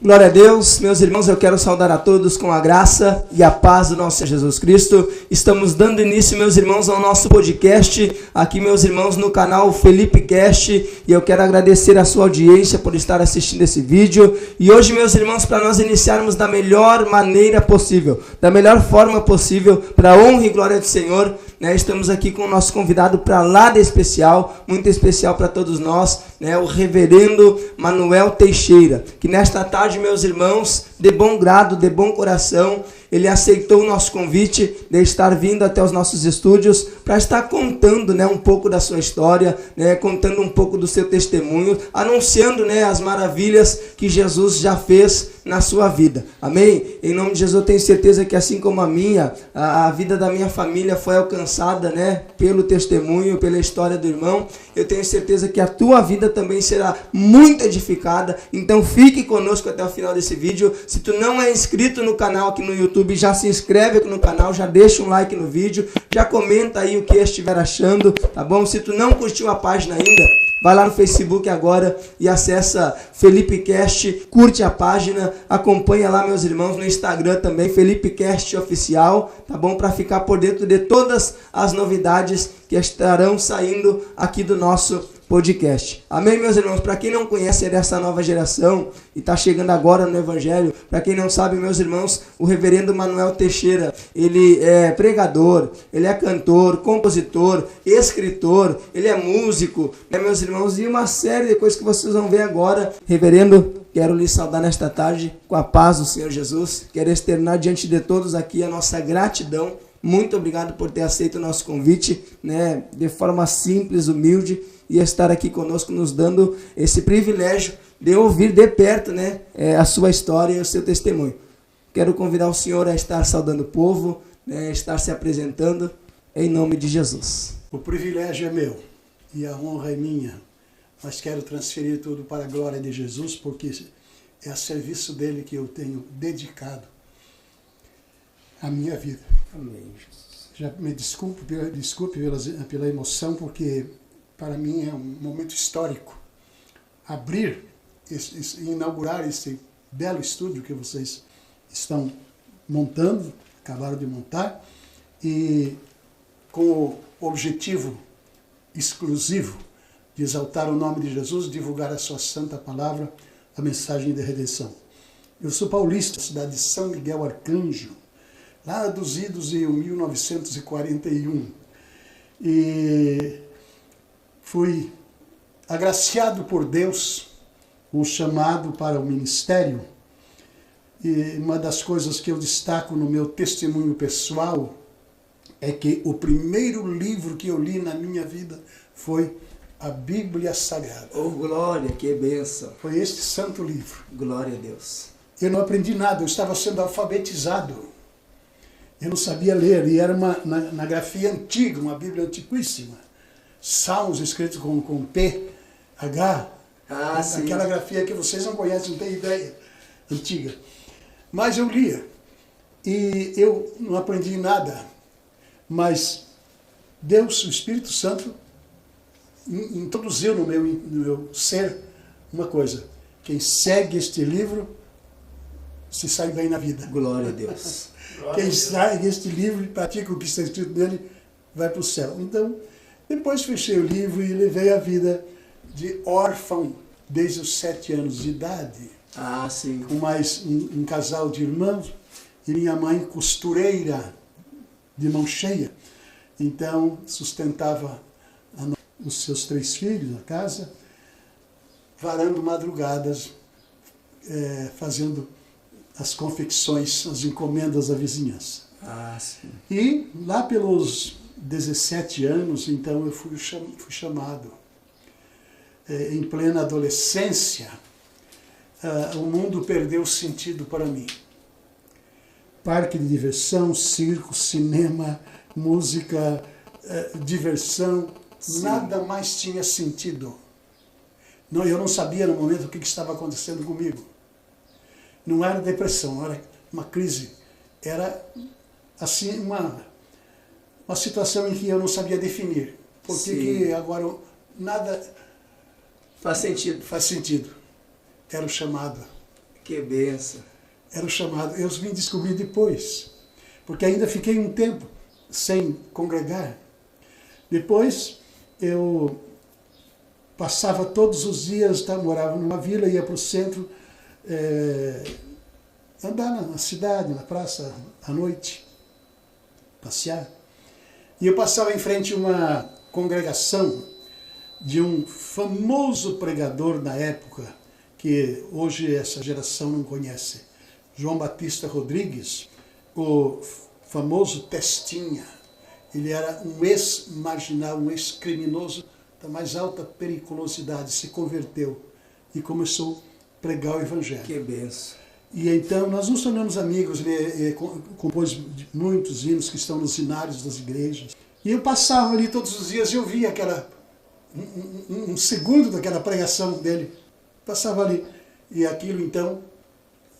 Glória a Deus, meus irmãos, eu quero saudar a todos com a graça e a paz do nosso Senhor Jesus Cristo. Estamos dando início, meus irmãos, ao nosso podcast, aqui, meus irmãos, no canal Felipe Cast, e eu quero agradecer a sua audiência por estar assistindo esse vídeo. E hoje, meus irmãos, para nós iniciarmos da melhor maneira possível, da melhor forma possível, para a honra e glória do Senhor, né, estamos aqui com o nosso convidado para lá de especial, muito especial para todos nós, né, o reverendo Manuel Teixeira, que nesta tarde, meus irmãos, de bom grado, de bom coração, ele aceitou o nosso convite de estar vindo até os nossos estúdios para estar contando, né, um pouco da sua história, né, contando um pouco do seu testemunho, anunciando, né, as maravilhas que Jesus já fez na sua vida. Amém? Em nome de Jesus, eu tenho certeza que assim como a minha, a vida da minha família foi alcançada, né, pelo testemunho, pela história do irmão, eu tenho certeza que a tua vida também será muito edificada. Então fique conosco até o final desse vídeo. Se tu não é inscrito no canal aqui no YouTube, já se inscreve aqui no canal, já deixa um like no vídeo, já comenta aí o que estiver achando, tá bom? Se tu não curtiu a página ainda, vai lá no Facebook agora e acessa Felipe Cast, curte a página, acompanha lá, meus irmãos, no Instagram também, Felipe Cast Oficial, tá bom? Para ficar por dentro de todas as novidades que estarão saindo aqui do nosso podcast. Amém, meus irmãos? Para quem não conhece dessa nova geração e está chegando agora no Evangelho, para quem não sabe, meus irmãos, o reverendo Manuel Teixeira, ele é pregador, ele é cantor, compositor, escritor, ele é músico, né, meus irmãos? E uma série de coisas que vocês vão ver agora. Reverendo, quero lhe saudar nesta tarde com a paz do Senhor Jesus. Quero externar diante de todos aqui a nossa gratidão. Muito obrigado por ter aceito o nosso convite, né, de forma simples, humilde, e estar aqui conosco, nos dando esse privilégio de ouvir de perto, né, a sua história e o seu testemunho. Quero convidar o senhor a estar saudando o povo, né, estar se apresentando, em nome de Jesus. O privilégio é meu e a honra é minha, mas quero transferir tudo para a glória de Jesus, porque é a serviço dele que eu tenho dedicado a minha vida. Amém. Já me desculpe pela emoção, porque para mim é um momento histórico. Inaugurar esse belo estúdio que vocês estão montando, acabaram de montar, e com o objetivo exclusivo de exaltar o nome de Jesus, divulgar a sua santa palavra, a mensagem de redenção. Eu sou paulista, cidade de São Miguel Arcanjo, lá dos idos em 1941. E fui agraciado por Deus, um chamado para o ministério. E uma das coisas que eu destaco no meu testemunho pessoal é que o primeiro livro que eu li na minha vida foi a Bíblia Sagrada. Oh, glória, que bênção. Foi este santo livro. Glória a Deus. Eu não aprendi nada, eu estava sendo alfabetizado. Eu não sabia ler, e era na grafia antiga, uma Bíblia antiquíssima. Salmos escritos com P, H, aquela grafia que vocês não conhecem, não têm ideia, antiga. Mas eu lia, e eu não aprendi nada, mas Deus, o Espírito Santo, introduziu no meu ser uma coisa: quem segue este livro se sai bem na vida. Glória a Deus. Quem segue este livro e pratica o que está escrito nele vai para o céu. Então, depois fechei o livro e levei a vida de órfão desde os 7 anos de idade. Ah, sim. Com mais um casal de irmãos e minha mãe costureira de mão cheia. Então, sustentava os seus 3 filhos na casa, varando madrugadas, fazendo as confecções, as encomendas da vizinhança. Ah, sim. E lá pelos 17 anos, então, eu fui chamado. Em plena adolescência, o mundo perdeu sentido para mim. Parque de diversão, circo, cinema, música, diversão, sim, nada mais tinha sentido. Eu não sabia no momento o que estava acontecendo comigo. Não era depressão, não era uma crise. Era, assim, uma situação em que eu não sabia definir. Por que agora nada faz sentido? Faz sentido. Era o chamado Que benção. Era o chamado. Eu vim descobrir depois, porque ainda fiquei um tempo sem congregar. Depois eu passava todos os dias, morava numa vila, ia para o centro, andar na cidade, na praça, à noite, passear. E eu passava em frente a uma congregação de um famoso pregador na época, que hoje essa geração não conhece, João Batista Rodrigues, o famoso Testinha. Ele era um ex-marginal, um ex-criminoso da mais alta periculosidade, se converteu e começou a pregar o Evangelho. Que benção. E então nós nos tornamos amigos, ele compôs muitos hinos que estão nos hinários das igrejas. E eu passava ali todos os dias e eu via um segundo daquela pregação dele. Passava ali. E aquilo então...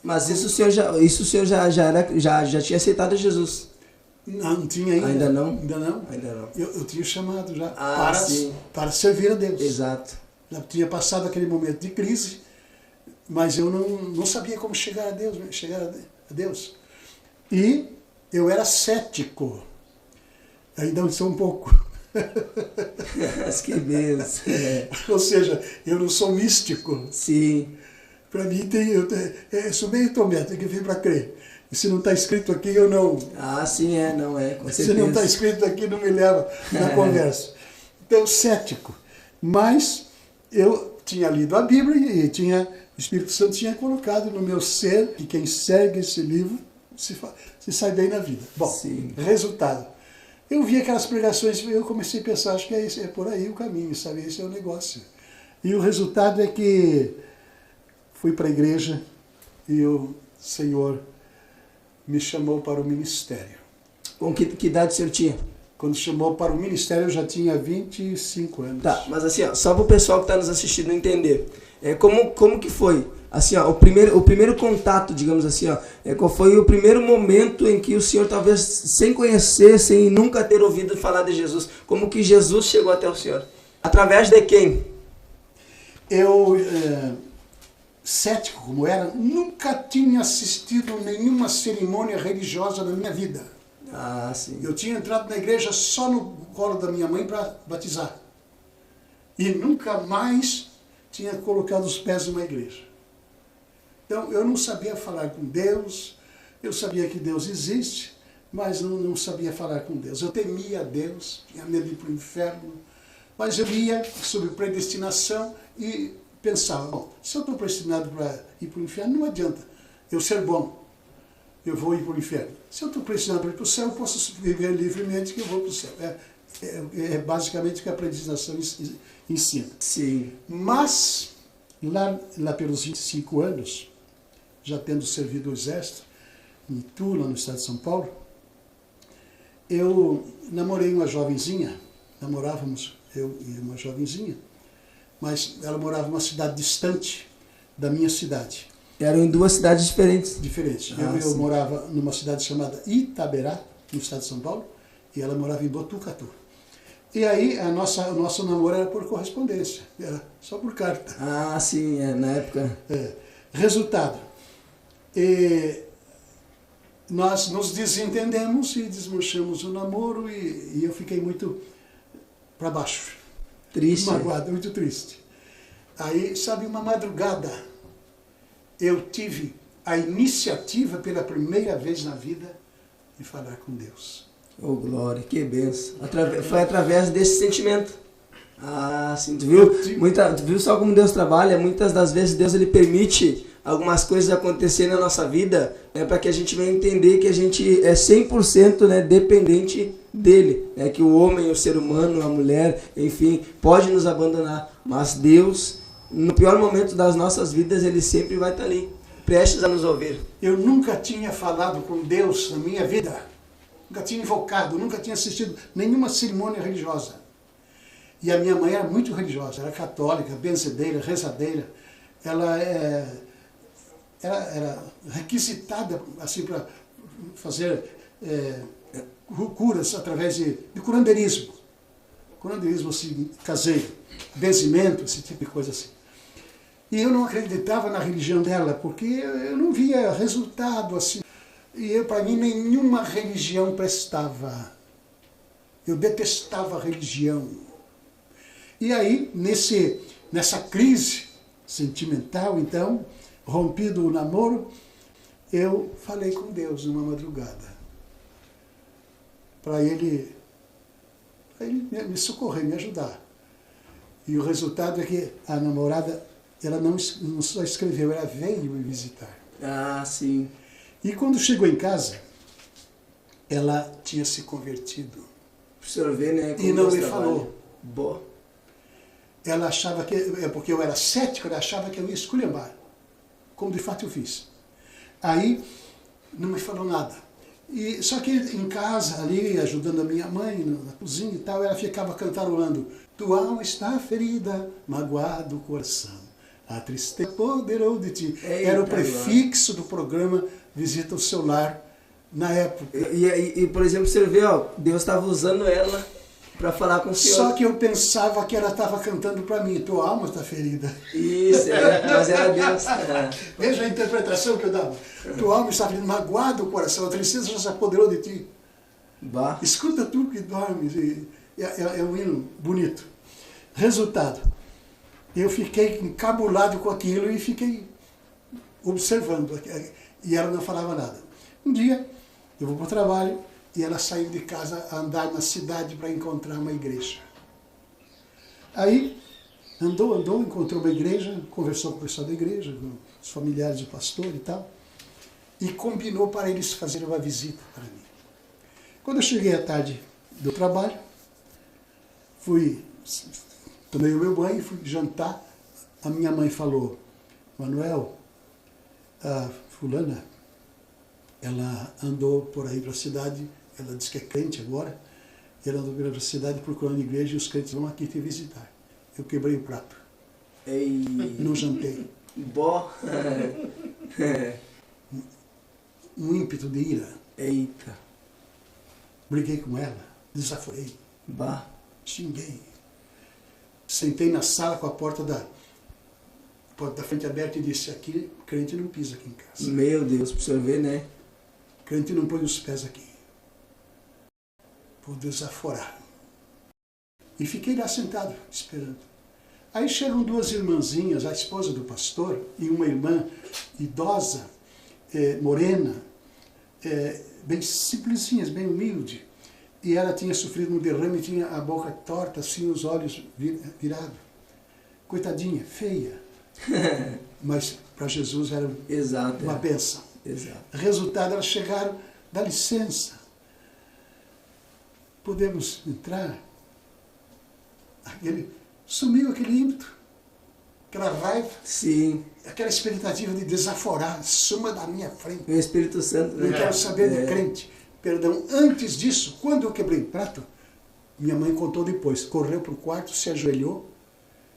Mas isso o senhor já tinha aceitado Jesus? Não tinha ainda. Ainda não? Ainda não. Ainda não. Eu tinha chamado já Sim. para servir a Deus. Exato. Já tinha passado aquele momento de crise, mas eu não sabia como chegar a Deus. E eu era cético. Ainda sou um pouco. Mas que benção. Ou seja, eu não sou místico. Sim. Para mim, eu sou meio tomé, tem que vir para crer. E se não está escrito aqui, eu não... Sim, não é, com certeza. Se não está escrito aqui, não me leva na conversa. Então, cético. Mas eu tinha lido a Bíblia e o Espírito Santo tinha colocado no meu ser que quem segue esse livro se sai bem na vida. Bom, sim. Resultado. Eu vi aquelas pregações e eu comecei a pensar, acho que é por aí o caminho, sabe? Esse é o negócio. E o resultado é que fui para a igreja e o Senhor me chamou para o ministério. Com que idade o senhor tinha? Quando chamou para o ministério eu já tinha 25 anos. Tá, mas assim, ó, só para o pessoal que está nos assistindo entender, como que foi? Assim, ó, o primeiro contato, digamos assim, ó, qual foi o primeiro momento em que o senhor, talvez sem conhecer, sem nunca ter ouvido falar de Jesus, como que Jesus chegou até o senhor? Através de quem? Eu, cético como era, nunca tinha assistido nenhuma cerimônia religiosa na minha vida. Sim. Eu tinha entrado na igreja só no colo da minha mãe para batizar. E nunca mais tinha colocado os pés numa igreja. Então, eu não sabia falar com Deus, eu sabia que Deus existe, mas não sabia falar com Deus. Eu temia Deus, tinha medo de ir para o inferno, mas eu ia sobre predestinação e pensava, bom, se eu estou predestinado para ir para o inferno, não adianta eu ser bom, eu vou ir para o inferno. Se eu estou predestinado para ir para o céu, eu posso viver livremente que eu vou para o céu. É basicamente o que a predestinação ensina. Sim. Mas, lá pelos 25 anos, já tendo servido o exército, em Tula, no estado de São Paulo, eu namorei uma jovenzinha, namorávamos eu e uma jovenzinha, mas ela morava numa cidade distante da minha cidade. Eram em duas cidades diferentes? Diferentes. Eu morava numa cidade chamada Itaberá, no estado de São Paulo, e ela morava em Botucatu. E aí o nosso namoro era por correspondência, era só por carta. Sim, na época. Resultado, nós nos desentendemos e desmanchamos o namoro e eu fiquei muito para baixo. Triste. Magoado, muito triste. Aí, sabe, uma madrugada, eu tive a iniciativa pela primeira vez na vida de falar com Deus. Oh, glória, que benção. Foi através desse sentimento. Sim, tu viu? Tu viu só como Deus trabalha? Muitas das vezes Deus ele permite algumas coisas acontecerem na nossa vida, para que a gente venha entender que a gente é 100%, dependente dele. Que o homem, o ser humano, a mulher, enfim, pode nos abandonar. Mas Deus, no pior momento das nossas vidas, ele sempre vai estar ali, prestes a nos ouvir. Eu nunca tinha falado com Deus na minha vida. Nunca tinha invocado, nunca tinha assistido nenhuma cerimônia religiosa. E a minha mãe era muito religiosa, era católica, benzedeira, rezadeira. Ela era requisitada assim, para fazer curas através de curandeirismo. Curandeirismo assim, caseiro, benzimento, esse tipo de coisa assim. E eu não acreditava na religião dela, porque eu não via resultado assim. E para mim nenhuma religião prestava. Eu detestava a religião. E aí, nessa crise sentimental, então, rompido o namoro, eu falei com Deus numa madrugada. Para ele me socorrer, me ajudar. E o resultado é que a namorada, ela não só escreveu, ela veio me visitar. Ah, sim. E quando chegou em casa, ela tinha se convertido. O senhor vê, né? E não me falou. Boa. Ela achava que, porque eu era cético, ela achava que eu ia esculhambar, como de fato eu fiz. Aí, não me falou nada. E, só que em casa, ali, ajudando a minha mãe, na cozinha e tal, ela ficava cantarolando: tua alma está ferida, magoado o coração, a tristeza apoderou de ti. Eita, era o prefixo do programa Visita o Seu Lar, na época. E por exemplo, você vê, ó, Deus estava usando ela para falar com o senhor. Só que eu pensava que ela estava cantando para mim: tua alma está ferida. Isso, mas era Deus. Veja a interpretação que eu dava. Tua alma está ferida, magoado o coração, a tristeza já se apoderou de ti. Bah. Escuta tu que dormes. É um hino bonito. Resultado, eu fiquei encabulado com aquilo e fiquei observando. E ela não falava nada. Um dia, eu vou para o trabalho e ela saiu de casa a andar na cidade para encontrar uma igreja. Aí, andou, encontrou uma igreja, conversou com o pessoal da igreja, com os familiares do pastor e tal, e combinou para eles fazerem uma visita para mim. Quando eu cheguei à tarde do trabalho, tomei o meu banho e fui jantar. A minha mãe falou: Manuel, a fulana, ela andou por aí para a cidade, ela diz que é crente agora, ela andou pela cidade procurando igreja e os crentes vão aqui te visitar. Eu quebrei o prato. Ei. Não jantei. Bó. Um ímpeto de ira. Eita. Briguei com ela, desaforei, Bah. xinguei. Sentei na sala com a porta da frente aberta e disse: aqui, crente não pisa aqui em casa. Meu Deus, para o senhor ver, né? Crente não põe os pés aqui. Vou desaforar. E fiquei lá sentado, esperando. Aí chegam duas irmãzinhas, a esposa do pastor e uma irmã idosa, morena, bem simplesinhas, bem humilde. E ela tinha sofrido um derrame, tinha a boca torta, assim, os olhos virados. Coitadinha, feia. Mas para Jesus era uma bênção. Exato. Resultado, elas chegaram: dá licença, podemos entrar? Sumiu aquele ímpeto, aquela raiva. Sim. Aquela expectativa de desaforar: suma da minha frente. O Espírito Santo, né? Não quero saber de crente. Perdão, antes disso, quando eu quebrei o prato, minha mãe contou depois, correu para o quarto, se ajoelhou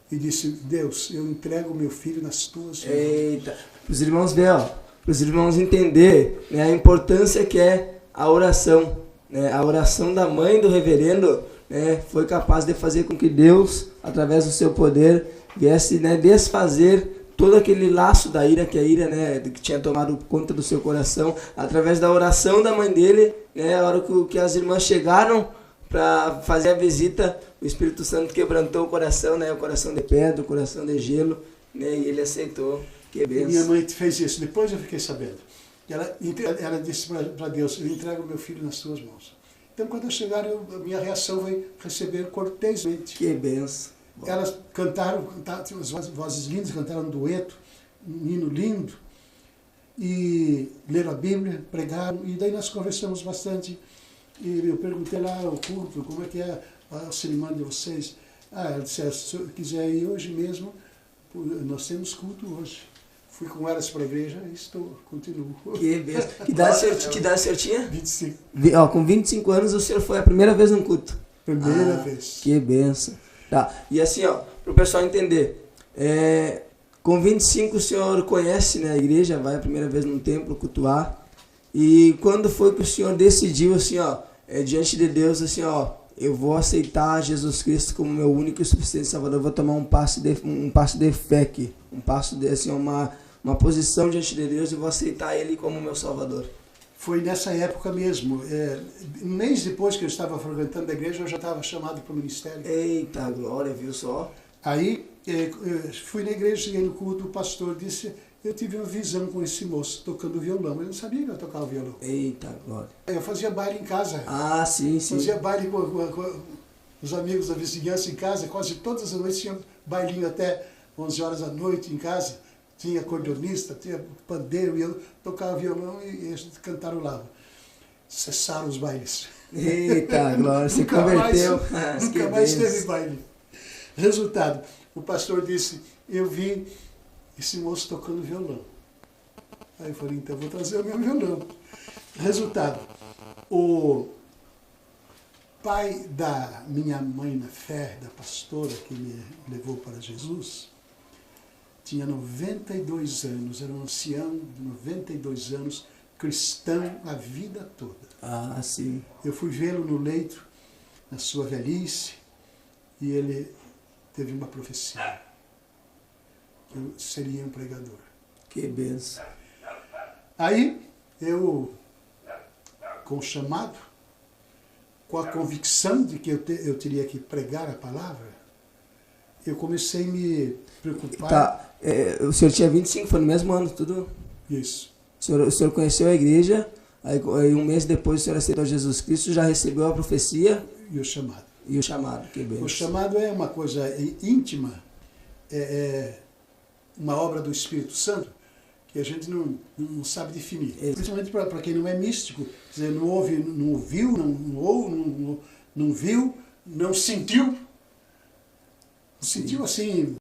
e disse: Deus, eu entrego meu filho nas tuas mãos. Eita. Para os irmãos ver, ó, para os irmãos entender, né, a importância que é a oração. Né, a oração da mãe do reverendo, né, foi capaz de fazer com que Deus, através do seu poder, viesse, né, desfazer todo aquele laço da ira, que a ira, né, que tinha tomado conta do seu coração, através da oração da mãe dele, né, a hora que as irmãs chegaram para fazer a visita, o Espírito Santo quebrantou o coração, né, o coração de pedra, o coração de gelo, né, e ele aceitou. Que benção. Minha mãe fez isso, depois eu fiquei sabendo. Ela disse para Deus: eu entrego meu filho nas tuas mãos. Então, quando eu chegar, a minha reação foi receber cortesmente. Que benção. Elas cantaram, tinham umas vozes lindas, cantaram um dueto, um hino lindo, e leram a Bíblia, pregaram, e daí nós conversamos bastante. E eu perguntei lá o culto, como é que é a cerimônia de vocês. Ela disse: se eu quiser ir hoje mesmo, nós temos culto hoje. Fui com elas para a igreja e continuo. Que benção. Que idade o senhor tinha? 25. Com 25 anos o senhor foi a primeira vez no culto? Primeira vez. Que benção. Tá. E assim, ó, para o pessoal entender, com 25 o senhor conhece, né, a igreja, vai a primeira vez num templo cultuar. E quando foi que o senhor decidiu, assim, ó, diante de Deus, assim, ó, eu vou aceitar Jesus Cristo como meu único e suficiente Salvador, eu vou tomar um passo de fé aqui, um passo de, assim, uma posição diante de Deus e vou aceitar Ele como meu Salvador. Foi nessa época mesmo. Um mês depois que eu estava frequentando a igreja, eu já estava chamado para o ministério. Eita, glória, viu só? Aí, fui na igreja, cheguei no culto, o pastor disse, eu tive uma visão com esse moço tocando violão. Eu não sabia que eu tocava violão. Eita, glória. Eu fazia baile em casa. Ah, sim, sim. Fazia baile com os amigos da vizinhança em casa. Quase todas as noites tinha bailinho até 11 horas da noite em casa. Tinha acordeonista, tinha pandeiro, e eu tocava violão e a gente cantarolava. Cessaram os bailes. Eita, glória, se converteu. Nunca mais teve baile. Resultado, o pastor disse, eu vi esse moço tocando violão. Aí eu falei, então eu vou trazer o meu violão. Resultado, o pai da minha mãe na fé, da pastora que me levou para Jesus, tinha 92 anos, era um ancião de 92 anos, cristão a vida toda. Ah, sim. Eu fui vê-lo no leito, na sua velhice, e ele teve uma profecia, que eu seria um pregador. Que benção. Aí, eu, com o chamado, com a convicção de que eu teria que pregar a palavra, eu comecei a me preocupar. Tá, o senhor tinha 25, foi no mesmo ano, tudo? Isso. O senhor conheceu a igreja, aí um mês depois o senhor aceitou Jesus Cristo, já recebeu a profecia. E o chamado. E o chamado, que benção. O chamado é uma coisa íntima, uma obra do Espírito Santo, que a gente não sabe definir. Principalmente para quem não é místico, quer dizer, não ouviu, não viu, não sentiu. Sentiu assim,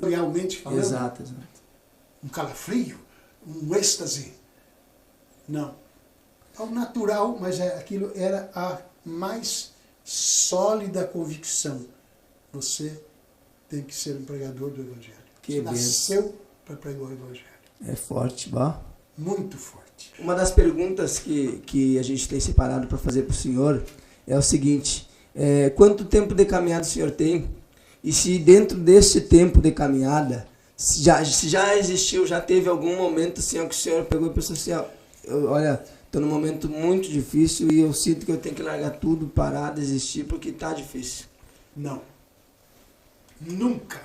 realmente falando. Exato. Um calafrio, um êxtase. Não. Ao natural, mas aquilo era a mais sólida convicção. Você tem que ser um pregador do Evangelho. Que Você nasceu para pregar o Evangelho. É forte, vá. Muito forte. Uma das perguntas que a gente tem separado para fazer para o senhor é o seguinte: quanto tempo de caminhada o senhor tem? E se dentro desse tempo de caminhada, se já existiu, já teve algum momento assim, que o senhor pegou e pensou assim, olha, estou num momento muito difícil e eu sinto que eu tenho que largar tudo, parar, desistir, porque está difícil. Não. Nunca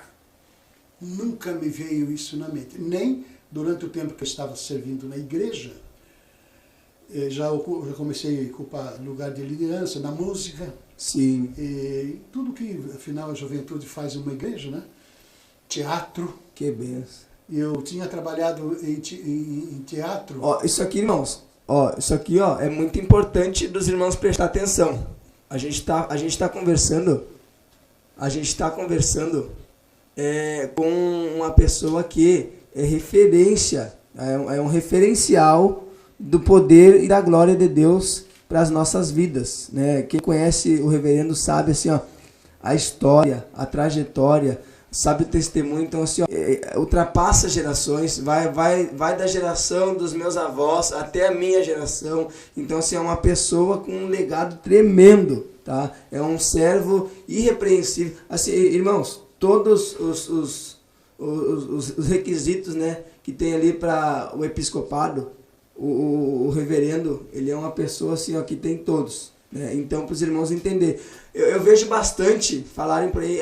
me veio isso na mente. Nem durante o tempo que eu estava servindo na igreja, já comecei a ocupar lugar de liderança na música. Sim. E tudo que, afinal, a juventude faz em uma igreja, né? Teatro. Que benção. Eu tinha trabalhado em teatro. Isso aqui, irmãos, isso aqui é muito importante dos irmãos prestar atenção. A gente tá conversando com uma pessoa que é referência, é um referencial do poder e da glória de Deus para as nossas vidas, né? Quem conhece o reverendo sabe assim, a história, a trajetória, sabe o testemunho, então assim, ultrapassa gerações, vai da geração dos meus avós até a minha geração. Então assim, é uma pessoa com um legado tremendo, tá? É um servo irrepreensível. Assim, irmãos, todos os requisitos, né, que tem ali para o episcopado, o reverendo, ele é uma pessoa assim, que tem todos, né? Então, para os irmãos entenderem, eu vejo bastante falarem por aí,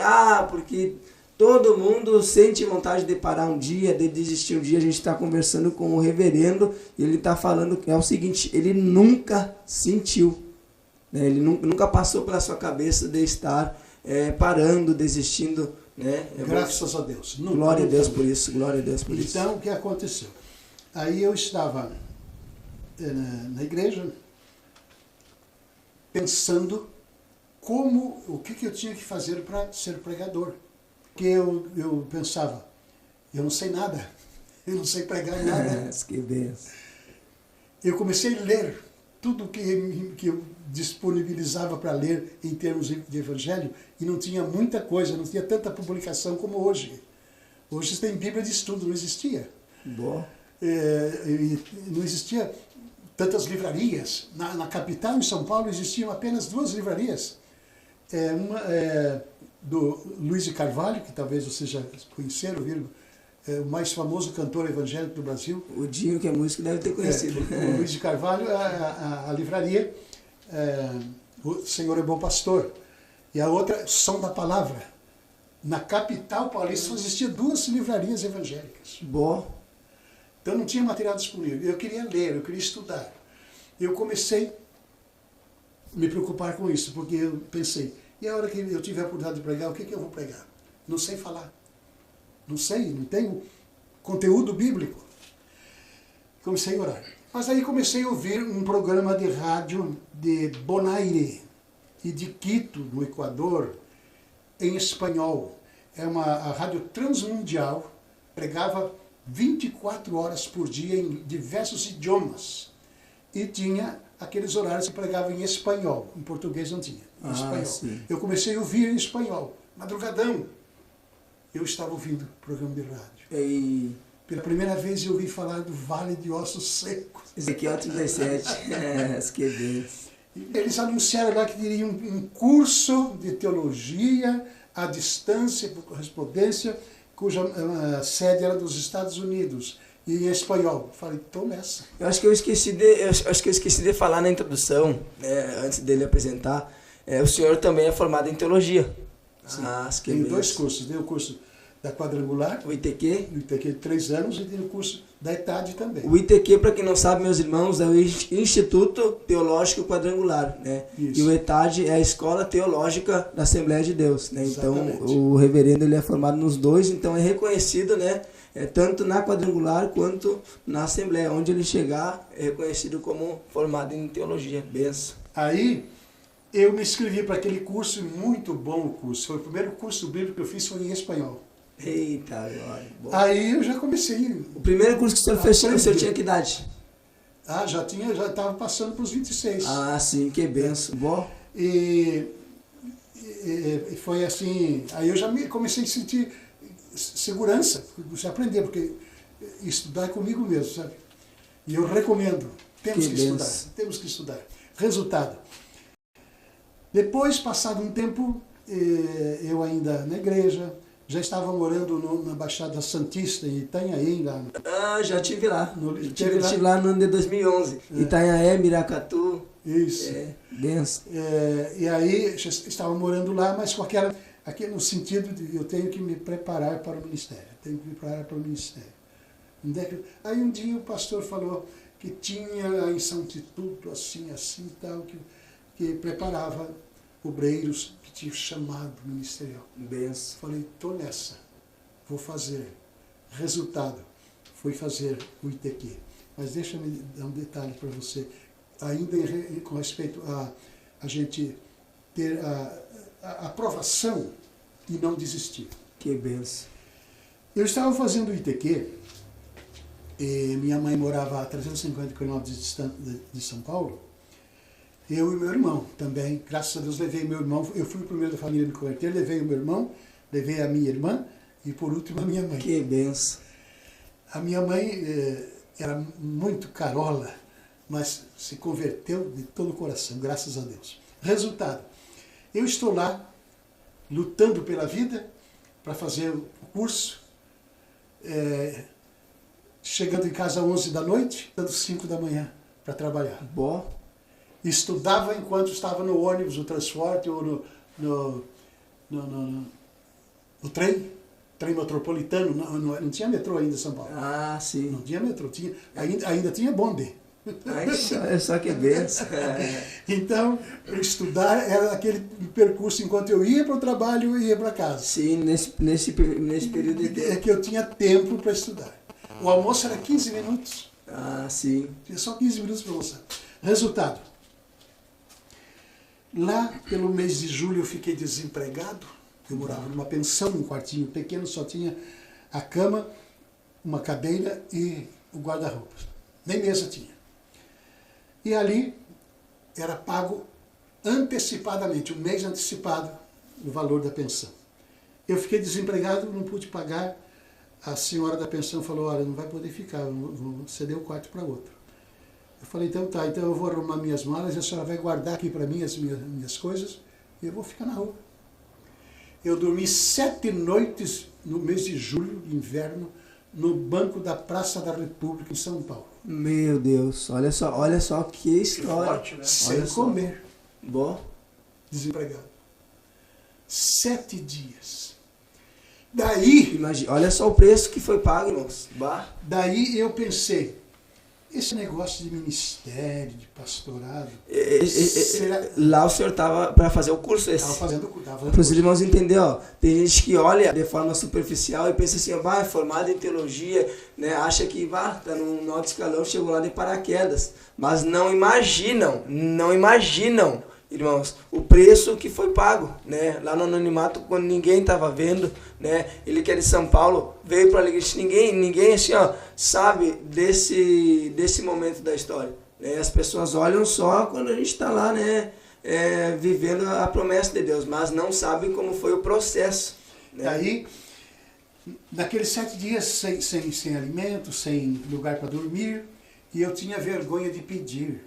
porque todo mundo sente vontade de parar um dia, de desistir um dia. A gente está conversando com o reverendo e ele está falando que é o seguinte: ele nunca sentiu, né? Ele nunca passou pela sua cabeça de estar parando, desistindo, né? Graças a Deus. Glória a Deus por isso, glória a Deus por isso. Então, o que aconteceu? Aí eu estava na igreja pensando o que eu tinha que fazer para ser pregador. Porque eu pensava, eu não sei nada, eu não sei pregar nada. Que benção. Eu comecei a ler tudo que eu disponibilizava para ler em termos de evangelho, e não tinha muita coisa, não tinha tanta publicação como hoje. Hoje tem Bíblia de estudo, não existia. Boa. Não existia tantas livrarias. Na capital, em São Paulo, existiam apenas 2 livrarias. do Luiz de Carvalho, que talvez vocês já conheceram, viram? O mais famoso cantor evangélico do Brasil. O Dinho, que é músico, deve ter conhecido. O Luiz de Carvalho, a livraria O Senhor é Bom Pastor. E a outra, Som da Palavra. Na capital paulista só existia 2 livrarias evangélicas. Bom. Então não tinha material disponível. Eu queria ler, eu queria estudar. Eu comecei a me preocupar com isso, porque eu pensei, e a hora que eu tiver a oportunidade de pregar, o que eu vou pregar? Não sei falar. Não sei, não tenho conteúdo bíblico. Comecei a orar. Mas aí comecei a ouvir um programa de rádio de Bonaire e de Quito, no Equador, em espanhol. A rádio transmundial, pregava 24 horas por dia em diversos idiomas. E tinha aqueles horários que pregavam em espanhol. Em português não tinha. Em espanhol. Sim. Eu comecei a ouvir em espanhol. Madrugadão. Eu estava ouvindo o programa de rádio. E Pela primeira vez eu ouvi falar do Vale de Ossos Secos. Ezequiel 37. Que Deus. Eles anunciaram lá que teriam um curso de teologia à distância, por correspondência, cuja sede era dos Estados Unidos, e em espanhol. Falei, estou nessa. Eu acho que eu esqueci de falar na introdução, antes dele apresentar. O senhor também é formado em teologia. Sim. Que Tem beleza. 2 cursos. Tem o curso da Quadrangular, O ITQ. o ITQ de 3 anos, e tem o curso da ETAD também. O ITQ, para quem não sabe, meus irmãos, é o Instituto Teológico Quadrangular, né? Isso. E o ETAD é a Escola Teológica da Assembleia de Deus, né? Então, Exatamente. o reverendo ele é formado nos 2, então é reconhecido, né? Tanto na Quadrangular quanto na Assembleia. Onde ele chegar, é reconhecido como formado em teologia. Benção. Aí, eu me inscrevi para aquele curso, muito bom o curso. Foi o primeiro curso bíblico que eu fiz, foi em espanhol. Eita, glória. Bom. Aí eu já comecei. O primeiro curso que o senhor fez, o senhor tinha que idade? Já estava passando para os 26. Sim, que benção. Bom. E foi assim, aí eu já comecei a sentir segurança, você aprender, porque estudar é comigo mesmo, sabe? E eu recomendo, temos que estudar. Resultado. Depois, passado um tempo, eu ainda na igreja, já estava morando na Baixada Santista, em Itanhaém, lá. Já estive lá. Estive Estive lá no ano de 2011. Itanhaém, Miracatu. Isso. Benção. E aí, já estava morando lá, mas com aquele no sentido de eu tenho que me preparar para o ministério. Aí um dia o pastor falou que tinha em São Tituto, assim, tal, que preparava obreiros que tinham chamado ministerial. Benção. Falei, estou nessa, vou fazer. Resultado, fui fazer o ITQ. Mas deixa-me dar um detalhe para você, ainda com respeito a gente ter a aprovação e não desistir. Que benção. Eu estava fazendo o ITQ, e minha mãe morava a 350 quilômetros de São Paulo. Eu e meu irmão também, graças a Deus, levei meu irmão. Eu fui o primeiro da família a me converter, levei o meu irmão, levei a minha irmã e, por último, a minha mãe. Que benção. A minha mãe era muito carola, mas se converteu de todo o coração, graças a Deus. Resultado, eu estou lá, lutando pela vida, para fazer o curso, chegando em casa às 11 da noite, dando 5 da manhã para trabalhar. Bom. Estudava enquanto estava no ônibus, no transporte, ou no trem metropolitano. Não tinha metrô ainda em São Paulo. Sim. Não tinha metrô, ainda tinha bonde. Só que benção. Então, estudar era aquele percurso enquanto eu ia para o trabalho e ia para casa. Sim, nesse período de tempo. É que eu tinha tempo para estudar. O almoço era 15 minutos. Sim. Tinha só 15 minutos para almoçar. Resultado. Lá, pelo mês de julho, eu fiquei desempregado. Eu morava numa pensão, num quartinho pequeno, só tinha a cama, uma cadeira e o guarda-roupa. Nem mesa tinha. E ali era pago antecipadamente, um mês antecipado, o valor da pensão. Eu fiquei desempregado, não pude pagar. A senhora da pensão falou, olha, não vai poder ficar, eu vou ceder o quarto para outro. Eu falei, então tá, então eu vou arrumar minhas malas e a senhora vai guardar aqui para mim as minhas coisas, eu vou ficar na rua. Eu dormi 7 noites no mês de julho, inverno, no banco da Praça da República, em São Paulo. Meu Deus, olha só que história. forte, né? Sem Olha só. comer, Bom, desempregado. 7 dias. Daí, imagina, olha só o preço que foi pago, irmãos. Bah. daí eu pensei, esse negócio de ministério, de pastorado, será... Lá o senhor estava para fazer o curso esse. Estava fazendo Para os curso. irmãos entenderem, ó, tem gente que olha de forma superficial e pensa assim, é formado em teologia, né, acha que tá num alto escalão, chegou lá de paraquedas, mas não imaginam, irmãos, o preço que foi pago, né, lá no anonimato, quando ninguém estava vendo, né, ele que é de São Paulo, veio para a igreja, ninguém assim, ó, sabe desse momento da história, né, as pessoas olham só quando a gente está lá, né, vivendo a promessa de Deus, mas não sabem como foi o processo. Né? Daí, naqueles 7 dias sem alimento, sem lugar para dormir, e eu tinha vergonha de pedir.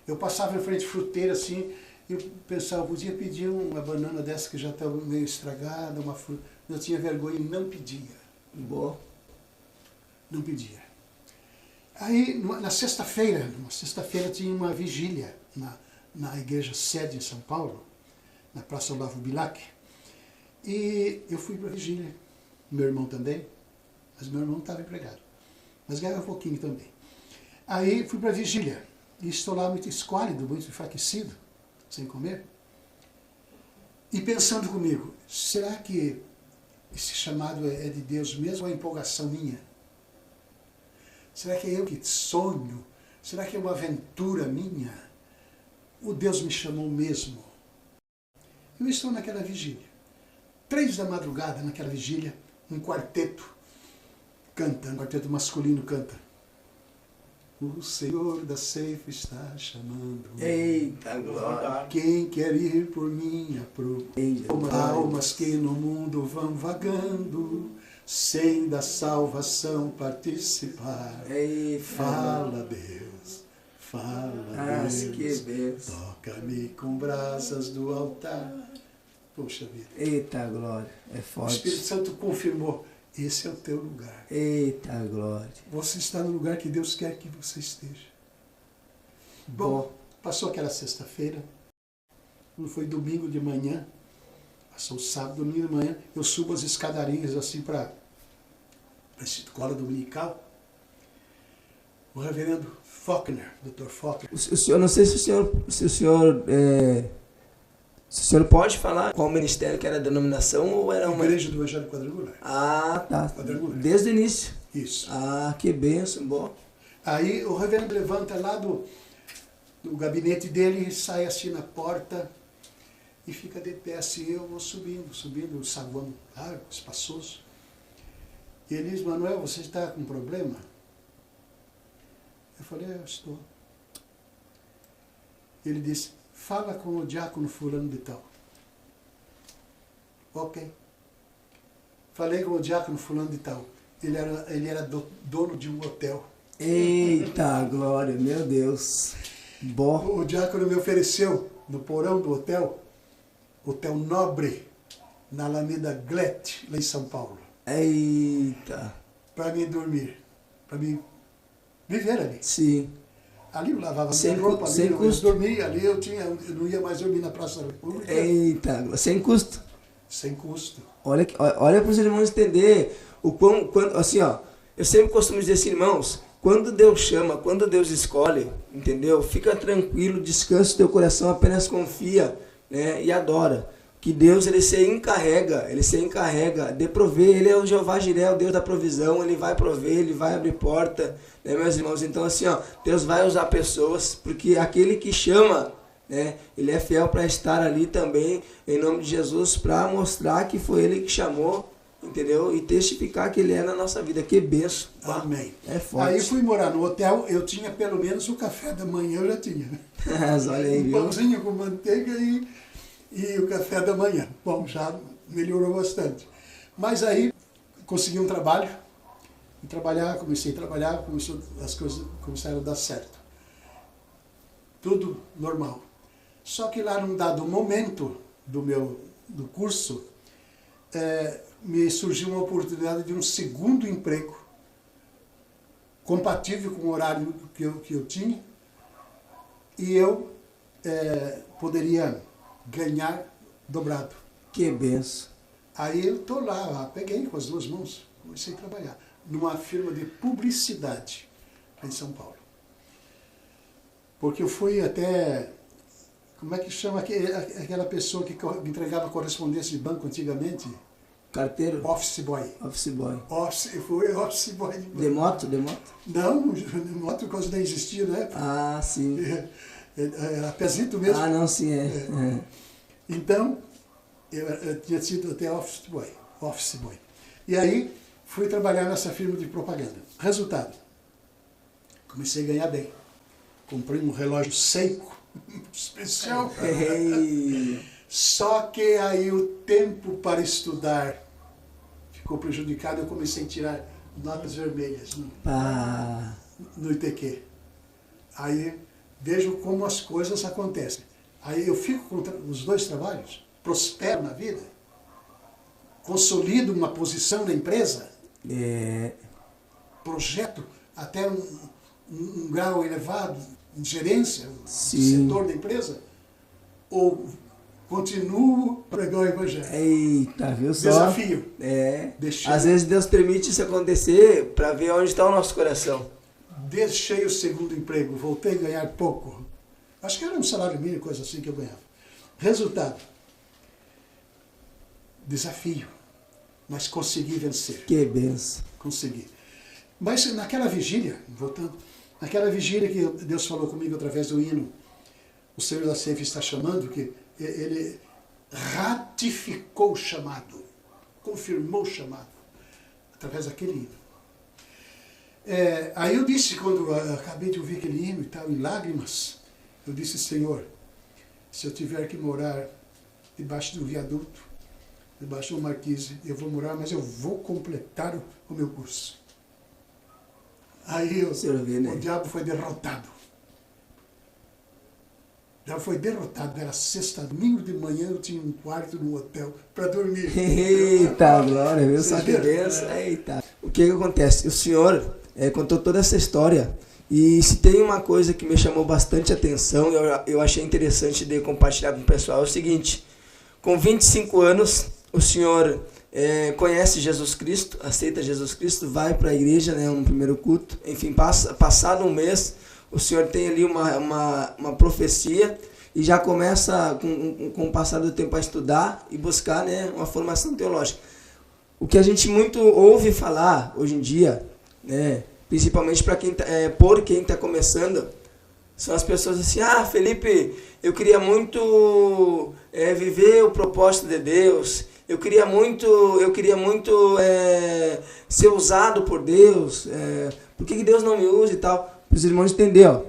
Eu passava em frente à fruteira assim, e eu pensava, eu podia pedir uma banana dessa que já está meio estragada, uma fruta. Eu tinha vergonha e não pedia. Boa. Não pedia. Aí, numa sexta-feira tinha uma vigília na igreja sede em São Paulo, na Praça Olavo Bilac, e eu fui para a vigília. Meu irmão também, mas meu irmão estava empregado, mas ganhava um pouquinho também. Aí fui para a vigília, e estou lá muito esquálido, muito enfraquecido, sem comer, e pensando comigo, será que esse chamado é de Deus mesmo ou é empolgação minha? Será que é eu que sonho? Será que é uma aventura minha? O Deus me chamou mesmo? Eu estou naquela vigília. 3 da madrugada, naquela vigília, um quarteto canta, um quarteto masculino canta. O Senhor da ceifa está chamando. Eita, glória. Quem quer ir por minha procura? Almas que no mundo vão vagando, sem da salvação participar. Eita, Fala, Deus, fala, Deus. que bênção. Toca-me com brasas do altar. Poxa vida. Eita, glória. É O forte. Espírito Santo confirmou. Esse é o teu lugar. Eita, glória. Você está no lugar que Deus quer que você esteja. Bom, passou aquela sexta-feira. Quando foi domingo de manhã, passou sábado, domingo de manhã, eu subo as escadarias assim para a escola dominical. O reverendo Faulkner, Dr. Faulkner. O senhor, não sei se o senhor pode falar qual ministério que era a denominação ou era uma... Igreja do Evangelho Quadrangular. Ah, tá. Quadrangular. Desde o início. Isso. Ah, que bênção, bom. Aí o reverendo levanta lá do gabinete dele, sai assim na porta e fica de pé assim. Eu vou subindo, o saguão largo, espaçoso. E ele diz, Manuel, você está com problema? Eu falei, eu estou. Ele disse, fala com o diácono fulano de tal. Ok. Falei com o diácono fulano de tal. Ele era dono de um hotel. Eita, glória, meu Deus. Bom. O diácono me ofereceu, no porão do hotel, Hotel Nobre, na Alameda Glett, lá em São Paulo. Eita. Para mim dormir, para mim viver ali. Sim. Ali eu lavava Sem minha roupa, sem ali eu custo. dormia, ali eu não ia mais dormir na Praça da República. Eita, sem custo. Sem custo. Olha para os irmãos entender o quando, assim, ó, eu sempre costumo dizer assim, irmãos, quando Deus chama, quando Deus escolhe, entendeu? Fica tranquilo, descansa o teu coração, apenas confia, né, e adora. Que Deus, ele se encarrega de prover. Ele é o Jeová Jiré, o Deus da provisão. Ele vai prover, ele vai abrir porta, né, meus irmãos? Então, assim, ó, Deus vai usar pessoas, porque aquele que chama, né, ele é fiel para estar ali também, em nome de Jesus, para mostrar que foi ele que chamou, entendeu? E testificar que ele é na nossa vida. Que benção. Amém. É forte. Aí fui morar no hotel, eu tinha pelo menos o café da manhã, eu já tinha. Mas olha aí, Um viu? pãozinho com manteiga e o café da manhã. Bom, já melhorou bastante. Mas aí consegui um trabalho, comecei a trabalhar, as coisas começaram a dar certo. Tudo normal. Só que lá num dado momento do curso, me surgiu uma oportunidade de um segundo emprego, compatível com o horário que eu tinha, e eu poderia ganhar dobrado. Que benção. Aí eu estou lá, peguei com as duas mãos, comecei a trabalhar numa firma de publicidade em São Paulo. Porque eu fui até, como é que chama aquela pessoa que entregava correspondência de banco antigamente? Carteiro? Office boy. Office boy. Fui office boy. De moto? De moto? Não, de moto quase nem existia, né? Ah, sim. Era pezito mesmo. Ah, não, sim, Então, eu tinha sido até office boy. E aí, fui trabalhar nessa firma de propaganda. Resultado, comecei a ganhar bem. Comprei um relógio Seiko, especial. Só que aí o tempo para estudar ficou prejudicado, eu comecei a tirar notas vermelhas no ITQ. Aí vejo como as coisas acontecem. Aí eu fico com os dois trabalhos, prospero na vida, consolido uma posição na empresa, projeto até um grau elevado de gerência, no setor da empresa, ou continuo a pregar o evangelho. Eita, viu só? Desafio. Às vezes Deus permite isso acontecer para ver onde está o nosso coração. Deixei o segundo emprego, voltei a ganhar pouco. Acho que era um salário mínimo, coisa assim que eu ganhava. Resultado, desafio, mas consegui vencer. Que benção. Consegui. Mas naquela vigília, voltando, naquela vigília que Deus falou comigo através do hino, o Senhor da Ceifa está chamando, que Ele ratificou o chamado, confirmou o chamado, através daquele hino. Aí eu disse, quando eu acabei de ouvir aquele hino e tal, em lágrimas, eu disse, Senhor, se eu tiver que morar debaixo do viaduto, debaixo do marquise, eu vou morar, mas eu vou completar o meu curso. Aí o diabo foi derrotado. Já foi derrotado, era sexta, domingo de manhã, eu tinha um quarto no hotel para dormir. Eita, glória, viu? Só que benção. Eita. O que acontece? O senhor contou toda essa história, e se tem uma coisa que me chamou bastante atenção, eu achei interessante de compartilhar com o pessoal, é o seguinte: com 25 anos, o senhor conhece Jesus Cristo, aceita Jesus Cristo, vai para a igreja, né, um primeiro culto, enfim, passado um mês, o senhor tem ali uma profecia e já começa, com o passar do tempo, a estudar e buscar, né, uma formação teológica. O que a gente muito ouve falar hoje em dia, né, principalmente para por quem está começando, são as pessoas assim: ah, Felipe, eu queria muito viver o propósito de Deus, eu queria muito ser usado por Deus, por que Deus não me usa e tal? Para os irmãos entenderem,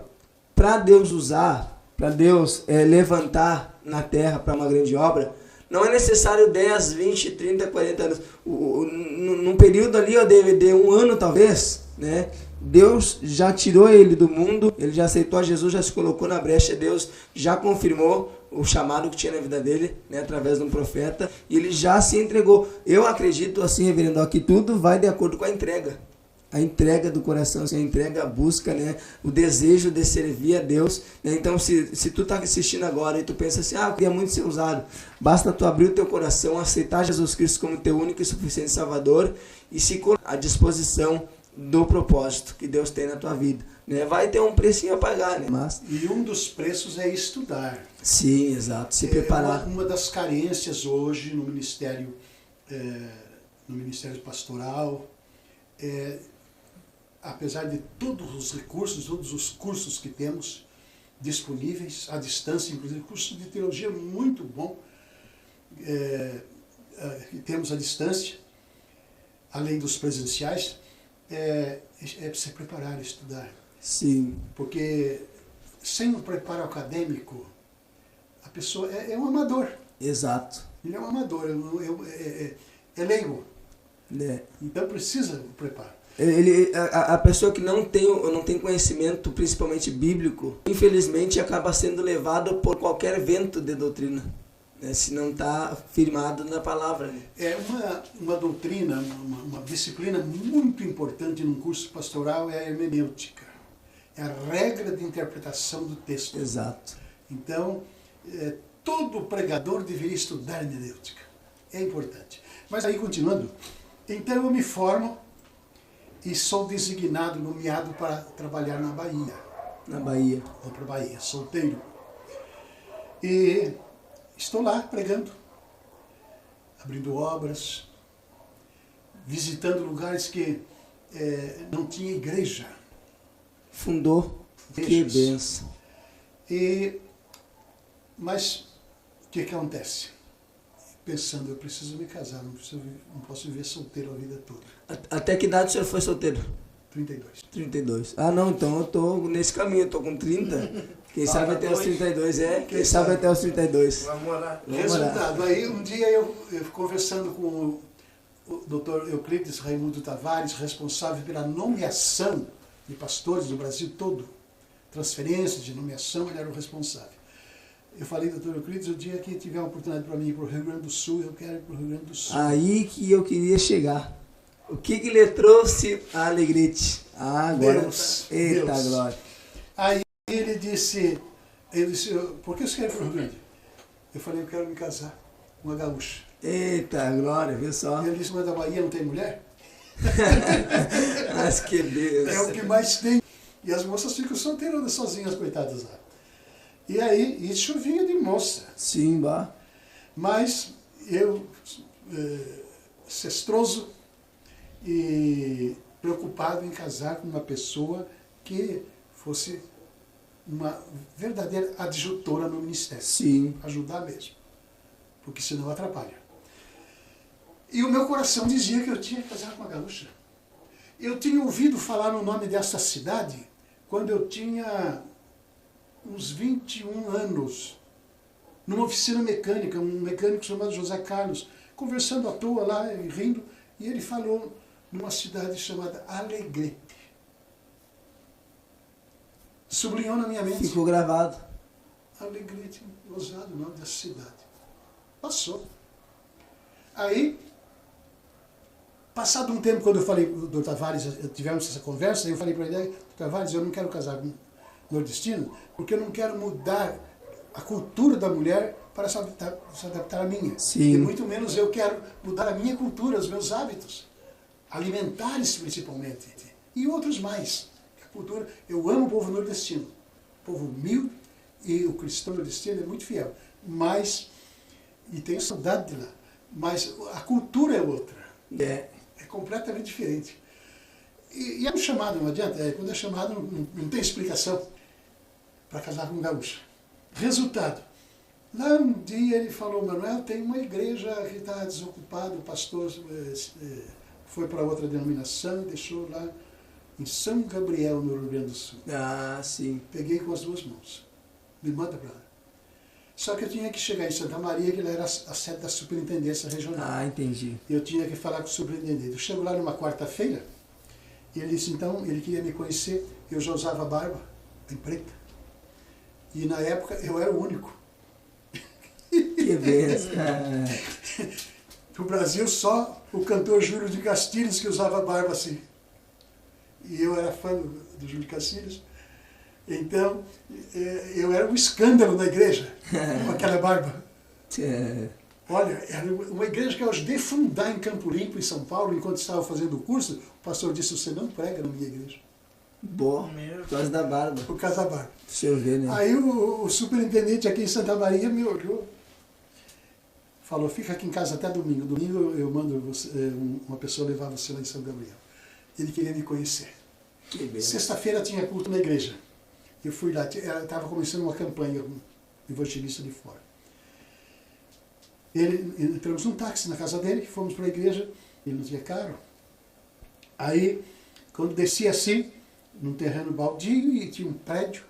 para Deus usar, para Deus levantar na terra para uma grande obra, não é necessário 10, 20, 30, 40 anos. Num período ali de um ano talvez, né? Deus já tirou ele do mundo, ele já aceitou a Jesus, já se colocou na brecha, Deus já confirmou o chamado que tinha na vida dele, né, através de um profeta, e ele já se entregou. Eu acredito assim, reverendo, que tudo vai de acordo com a entrega do coração, assim, a entrega, a busca, né, o desejo de servir a Deus, né? Então se tu tá assistindo agora e tu pensa assim: ah, eu queria muito ser usado, basta tu abrir o teu coração, aceitar Jesus Cristo como teu único e suficiente Salvador e se colocar à disposição do propósito que Deus tem na tua vida, né? Vai ter um precinho a pagar, né? E um dos preços é estudar. Sim, exato, se preparar. Uma das carências hoje no ministério pastoral, apesar de todos os recursos, todos os cursos que temos disponíveis à distância, inclusive curso de teologia muito bom, que temos à distância, além dos presenciais, se preparar, estudar. Sim. Porque sem um preparo acadêmico, a pessoa é um amador. Exato. Ele é um amador, é leigo. É. Então precisa do preparo. A pessoa que não tem conhecimento, principalmente bíblico, infelizmente acaba sendo levado por qualquer vento de doutrina, né, se não está firmado na palavra. Né? É uma doutrina, uma disciplina muito importante num curso pastoral é a hermenêutica. É a regra de interpretação do texto. Exato. Então, todo pregador deveria estudar hermenêutica. É importante. Mas aí, continuando, então eu me formo e sou designado, nomeado para trabalhar na Bahia. Na Bahia. Vou para a Bahia, solteiro. E estou lá pregando, abrindo obras, visitando lugares que não tinha igreja. Fundou. Que benção. Mas o que acontece? Pensando, eu preciso me casar, não posso viver solteiro a vida toda. Até que idade o senhor foi solteiro? 32. 32. Ah, não, então eu tô nesse caminho, eu tô com 30. Quem sabe até os 32, Quem sabe até os 32. Vamos orar. Resultado, aí um dia eu conversando com o Dr. Euclides Raimundo Tavares, responsável pela nomeação de pastores do Brasil todo, transferências de nomeação, ele era o responsável. Eu falei, doutor Euclides, o dia que tiver uma oportunidade para mim ir para o Rio Grande do Sul, eu quero ir para o Rio Grande do Sul. Aí que eu queria chegar. O que lhe trouxe a Alegrete? Ah, agora. Deus, Eita, Deus. glória. Aí ele disse, por que você quer ir para o Rio Grande? Eu falei, eu quero me casar com uma gaúcha. Eita, glória, viu só? E ele disse, mas da Bahia não tem mulher? Mas que Deus. É o que mais tem. E as moças ficam solteiras sozinhas, coitadas lá. E aí, e chovinha de moça. Sim, bah. Mas eu, cestroso e preocupado em casar com uma pessoa que fosse uma verdadeira adjutora no ministério. Sim. Ajudar mesmo. Porque senão atrapalha. E o meu coração dizia que eu tinha que casar com uma gaúcha. Eu tinha ouvido falar no nome dessa cidade quando eu tinha uns 21 anos, numa oficina mecânica, um mecânico chamado José Carlos, conversando à toa lá, e rindo, e ele falou numa cidade chamada Alegrete. Sublinhou na minha mente. Ficou gravado. Alegrete, ousado o nome dessa cidade. Passou. Aí, passado um tempo, quando eu falei do Tavares, tivemos essa conversa, eu falei para ele, Tavares, eu não quero casar com nordestino, porque eu não quero mudar a cultura da mulher para se adaptar à minha. Sim. E muito menos eu quero mudar a minha cultura, os meus hábitos, alimentares principalmente, e outros mais. A cultura, eu amo o povo nordestino, povo humilde, e o cristão nordestino é muito fiel, mas, e tenho saudade de lá, mas a cultura é outra, é completamente diferente. E é um chamado, não adianta, quando é chamado não tem explicação para casar com um gaúcho. Resultado, lá um dia ele falou, Manuel, tem uma igreja que está desocupada, o pastor foi para outra denominação e deixou lá em São Gabriel, no Rio Grande do Sul. Ah, sim. Peguei com as duas mãos, me manda para lá. Só que eu tinha que chegar em Santa Maria, que ela era a sede da superintendência regional. Ah, entendi. Eu tinha que falar com o superintendente. Eu chego lá numa quarta-feira, e ele disse, então, ele queria me conhecer, eu já usava barba, em preta. E na época eu era o único. Que benção. No Brasil só o cantor Júlio de Castilhos que usava barba assim. E eu era fã do Júlio de Castilhos. Então, eu era um escândalo na igreja, com aquela barba. Olha, era uma igreja que eu ajudei a fundar em Campo Limpo, em São Paulo, enquanto estava fazendo o curso, o pastor disse, você não prega na minha igreja. Boa, por causa da barba. Por causa da barba. Deixa eu ver, né? Aí o superintendente aqui em Santa Maria me olhou, falou, fica aqui em casa até domingo. Domingo eu mando uma pessoa levar você lá em São Gabriel. Ele queria me conhecer. Sexta-feira tinha culto na igreja. Eu fui lá, estava começando uma campanha evangelista de fora. Entramos num táxi na casa dele, fomos para a igreja, ele não tinha carro. Aí, quando desci assim, num terreno baldio e tinha um prédio,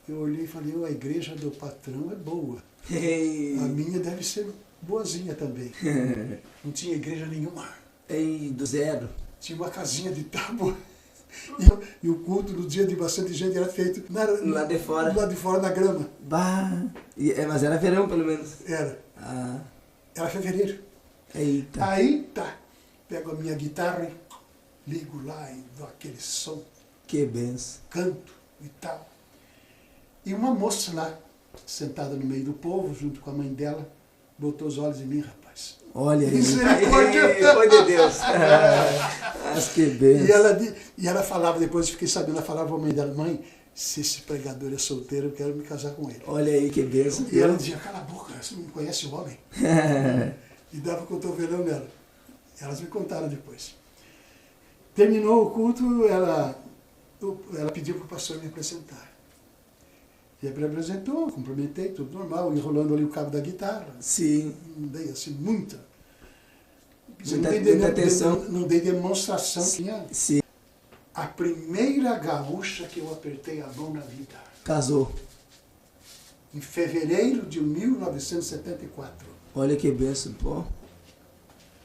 eu olhei e falei, a igreja do patrão é boa. Ei. A minha deve ser boazinha também. Não tinha igreja nenhuma. Ei, do zero. tinha uma casinha de tábua. E o culto no dia de bastante gente era feito Lá de fora. lá de fora na grama. Bah. Mas era verão, pelo menos. Era. Ah, Era fevereiro. eita. Aí, tá. Pego a minha guitarra e ligo lá e dou aquele som, Que benção. canto e tal. E uma moça lá, sentada no meio do povo, junto com a mãe dela, botou os olhos em mim, rapaz. Olha aí. Misericórdia. Foi de Deus. Mas que benção. E ela falava, depois eu fiquei sabendo, ela falava pra mãe dela, mãe, se esse pregador é solteiro, eu quero me casar com ele. Olha aí, que benção. E ela dizia, cala a boca, você não conhece o homem. E dava o cotovelão nela. Elas me contaram depois. Terminou o culto, ela pediu para o pastor me apresentar. E ele me apresentou, cumprimentei, tudo normal, enrolando ali o cabo da guitarra. Sim. Não dei assim muita. Muita atenção. Não dei demonstração. Sim. A primeira gaúcha que eu apertei a mão na vida. Casou. Em fevereiro de 1974. Olha que benção, pô.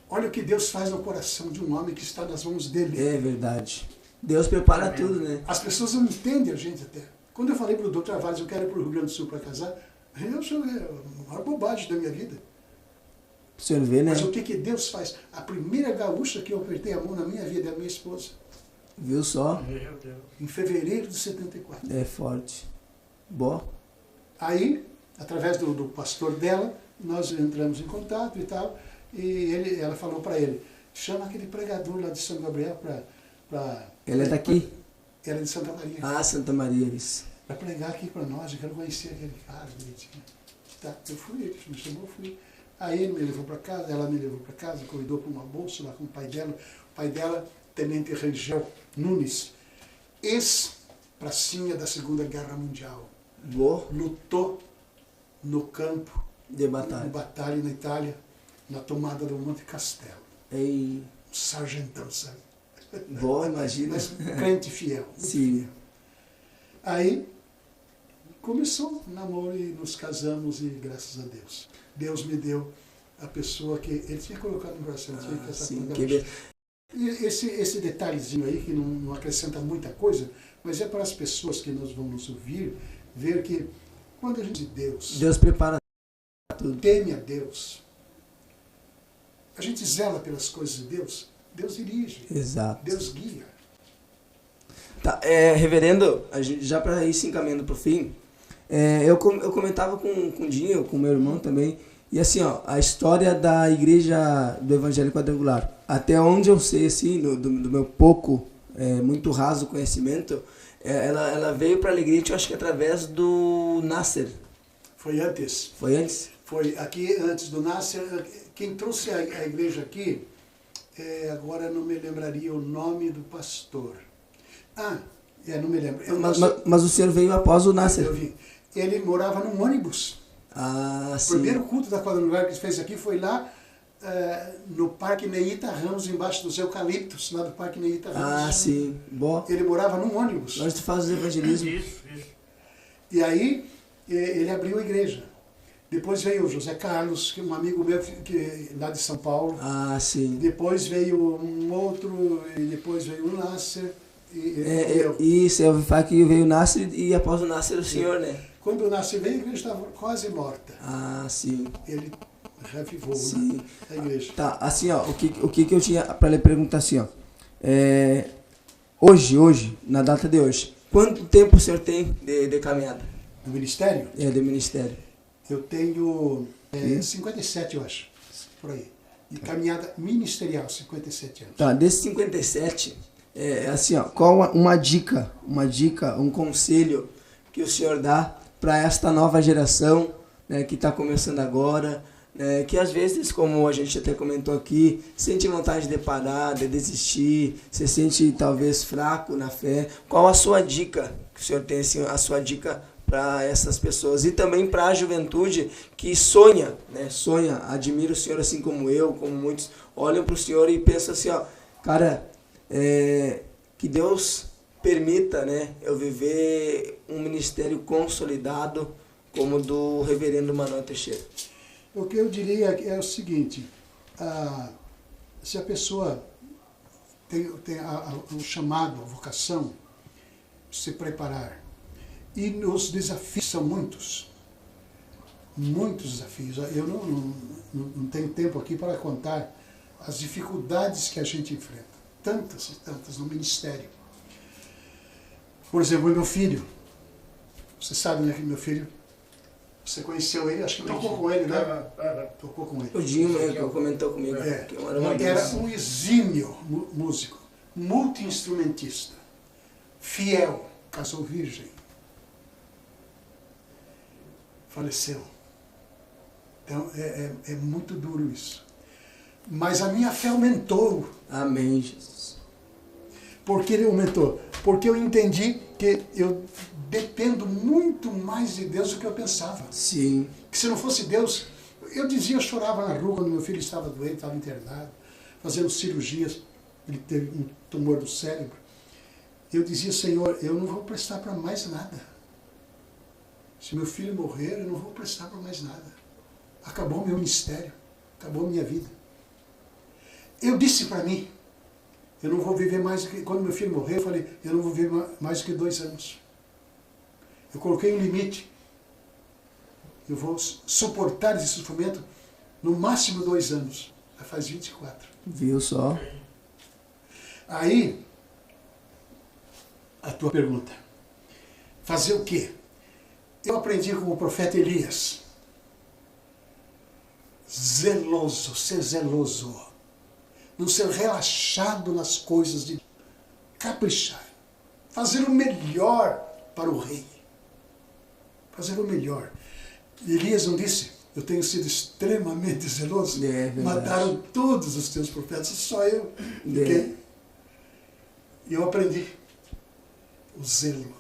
Olha o que Deus faz no coração de um homem que está nas mãos dele. É verdade. Deus prepara tudo, né? As pessoas não entendem a gente até. Quando eu falei para o Dr. Tavares, eu quero ir para o Rio Grande do Sul para casar, eu achei a maior bobagem da minha vida. O senhor vê, né? Mas o que Deus faz? A primeira gaúcha que eu apertei a mão na minha vida é a minha esposa. Viu só? Meu Deus. Em fevereiro de 74. É forte. Bom. Aí, através do pastor dela, nós entramos em contato e tal, e ela falou para ele, chama aquele pregador lá de São Gabriel para... Ele é daqui? Ela é de Santa Maria. Ah, Santa Maria, isso. Para pregar aqui para nós, eu quero conhecer aquele cara bonitinho. Tá, eu fui, ele me chamou, eu fui. Aí ele me levou para casa, ela me levou para casa, convidou para uma bolsa lá com o pai dela. O pai dela, Tenente Rangel Nunes, ex-pracinha da Segunda Guerra Mundial. Boa. Lutou no campo, De batalha. em batalha na Itália, na tomada do Monte Castelo. Ei. Um sargentão, sabe? Boa, imagina. Mas crente fiel. Muito Sim. fiel. Aí começou o namoro e nos casamos e graças a Deus. Deus me deu a pessoa que ele tinha colocado no coração. Tinha que casar Sim, com a que gaúcha. E esse detalhezinho aí, que não acrescenta muita coisa, mas é para as pessoas que nos vão nos ouvir, ver que quando a gente Deus prepara tudo. teme a Deus, a gente zela pelas coisas de Deus, Deus dirige, Exato. Deus guia. Tá, reverendo, a gente, já para ir se encaminhando pro fim, eu comentava com o Dinho, com meu irmão também, e assim, ó, a história da igreja do Evangelho Quadrangular, até onde eu sei, assim, do meu pouco, muito raso conhecimento, ela veio para Alegrete, eu acho que através do Nasser. Foi antes. Foi antes? Foi aqui, antes do Nasser. Quem trouxe a igreja aqui, agora não me lembraria o nome do pastor. Não me lembro. Mas o senhor veio após o Nasser? Eu vi. Ele morava num ônibus. Ah, O sim. primeiro culto da Quadrangular que ele fez aqui foi lá no Parque Neita Ramos, embaixo dos eucaliptos, lá do Parque Neita Ramos. Ah, sim. Bom, Ele morava num ônibus. nós tu faz o evangelismo. Isso. E aí ele abriu a igreja. Depois veio o José Carlos, que é um amigo meu lá de São Paulo. Ah, sim. Depois veio um outro, e depois veio o Nasser. Isso, eu ouvi falar que veio o Nasser e após o Nasser o senhor, né? Quando o Nasser veio, a igreja estava quase morta. Ah, sim. Ele revivou, Sim. né, a igreja. Tá, assim, ó, o que eu tinha para lhe perguntar assim, ó. Hoje, na data de hoje, quanto tempo o senhor tem de caminhada? Do ministério, De ministério? eu tenho 57, eu acho, por aí. E caminhada ministerial, 57 anos. Tá, desses 57, assim, ó, qual uma dica, um conselho que o senhor dá para esta nova geração, né, que está começando agora, que às vezes, como a gente até comentou aqui, sente vontade de parar, de desistir, se sente talvez fraco na fé. Qual a sua dica, que o senhor tem assim, a sua dica para essas pessoas e também para a juventude que sonha, né? Sonha, admira o senhor assim como eu, como muitos olham para o senhor e pensam assim, ó, cara, que Deus permita, né, eu viver um ministério consolidado como o do reverendo Manuel Teixeira. O que eu diria é o seguinte, se a pessoa tem o chamado, a vocação, se preparar. E os desafios são muitos. Muitos desafios. Eu não tenho tempo aqui para contar as dificuldades que a gente enfrenta. Tantas e tantas no ministério. Por exemplo, o meu filho. Você sabe, né, que meu filho... Você conheceu ele? Acho que tocou com ele, né? Tocou com ele. O Dinho, né, que comentou comigo. Que Era um exímio músico, multi-instrumentista, fiel, casou virgem. Faleceu. Então, é muito duro isso. Mas a minha fé aumentou. Amém, Jesus. Por que ele aumentou? Porque eu entendi que eu dependo muito mais de Deus do que eu pensava. Sim. Que se não fosse Deus, eu chorava na rua quando meu filho estava doente, estava internado, fazendo cirurgias, ele teve um tumor do cérebro. Eu dizia, Senhor, eu não vou prestar para mais nada. Se meu filho morrer, eu não vou prestar para mais nada. Acabou o meu ministério, acabou a minha vida. Eu disse para mim, eu não vou viver mais do que... Quando meu filho morreu, eu falei, eu não vou viver mais do que 2 anos. Eu coloquei um limite. Eu vou suportar esse sofrimento no máximo 2 anos. Já faz 24. Viu só? Aí, a tua pergunta. Fazer o quê? Eu aprendi com o profeta Elias. Zeloso, ser zeloso. Não ser relaxado nas coisas de caprichar. Fazer o melhor para o rei. Fazer o melhor. Elias não disse, eu tenho sido extremamente zeloso. Mataram todos os teus profetas, só eu. Okay? E eu aprendi o zelo.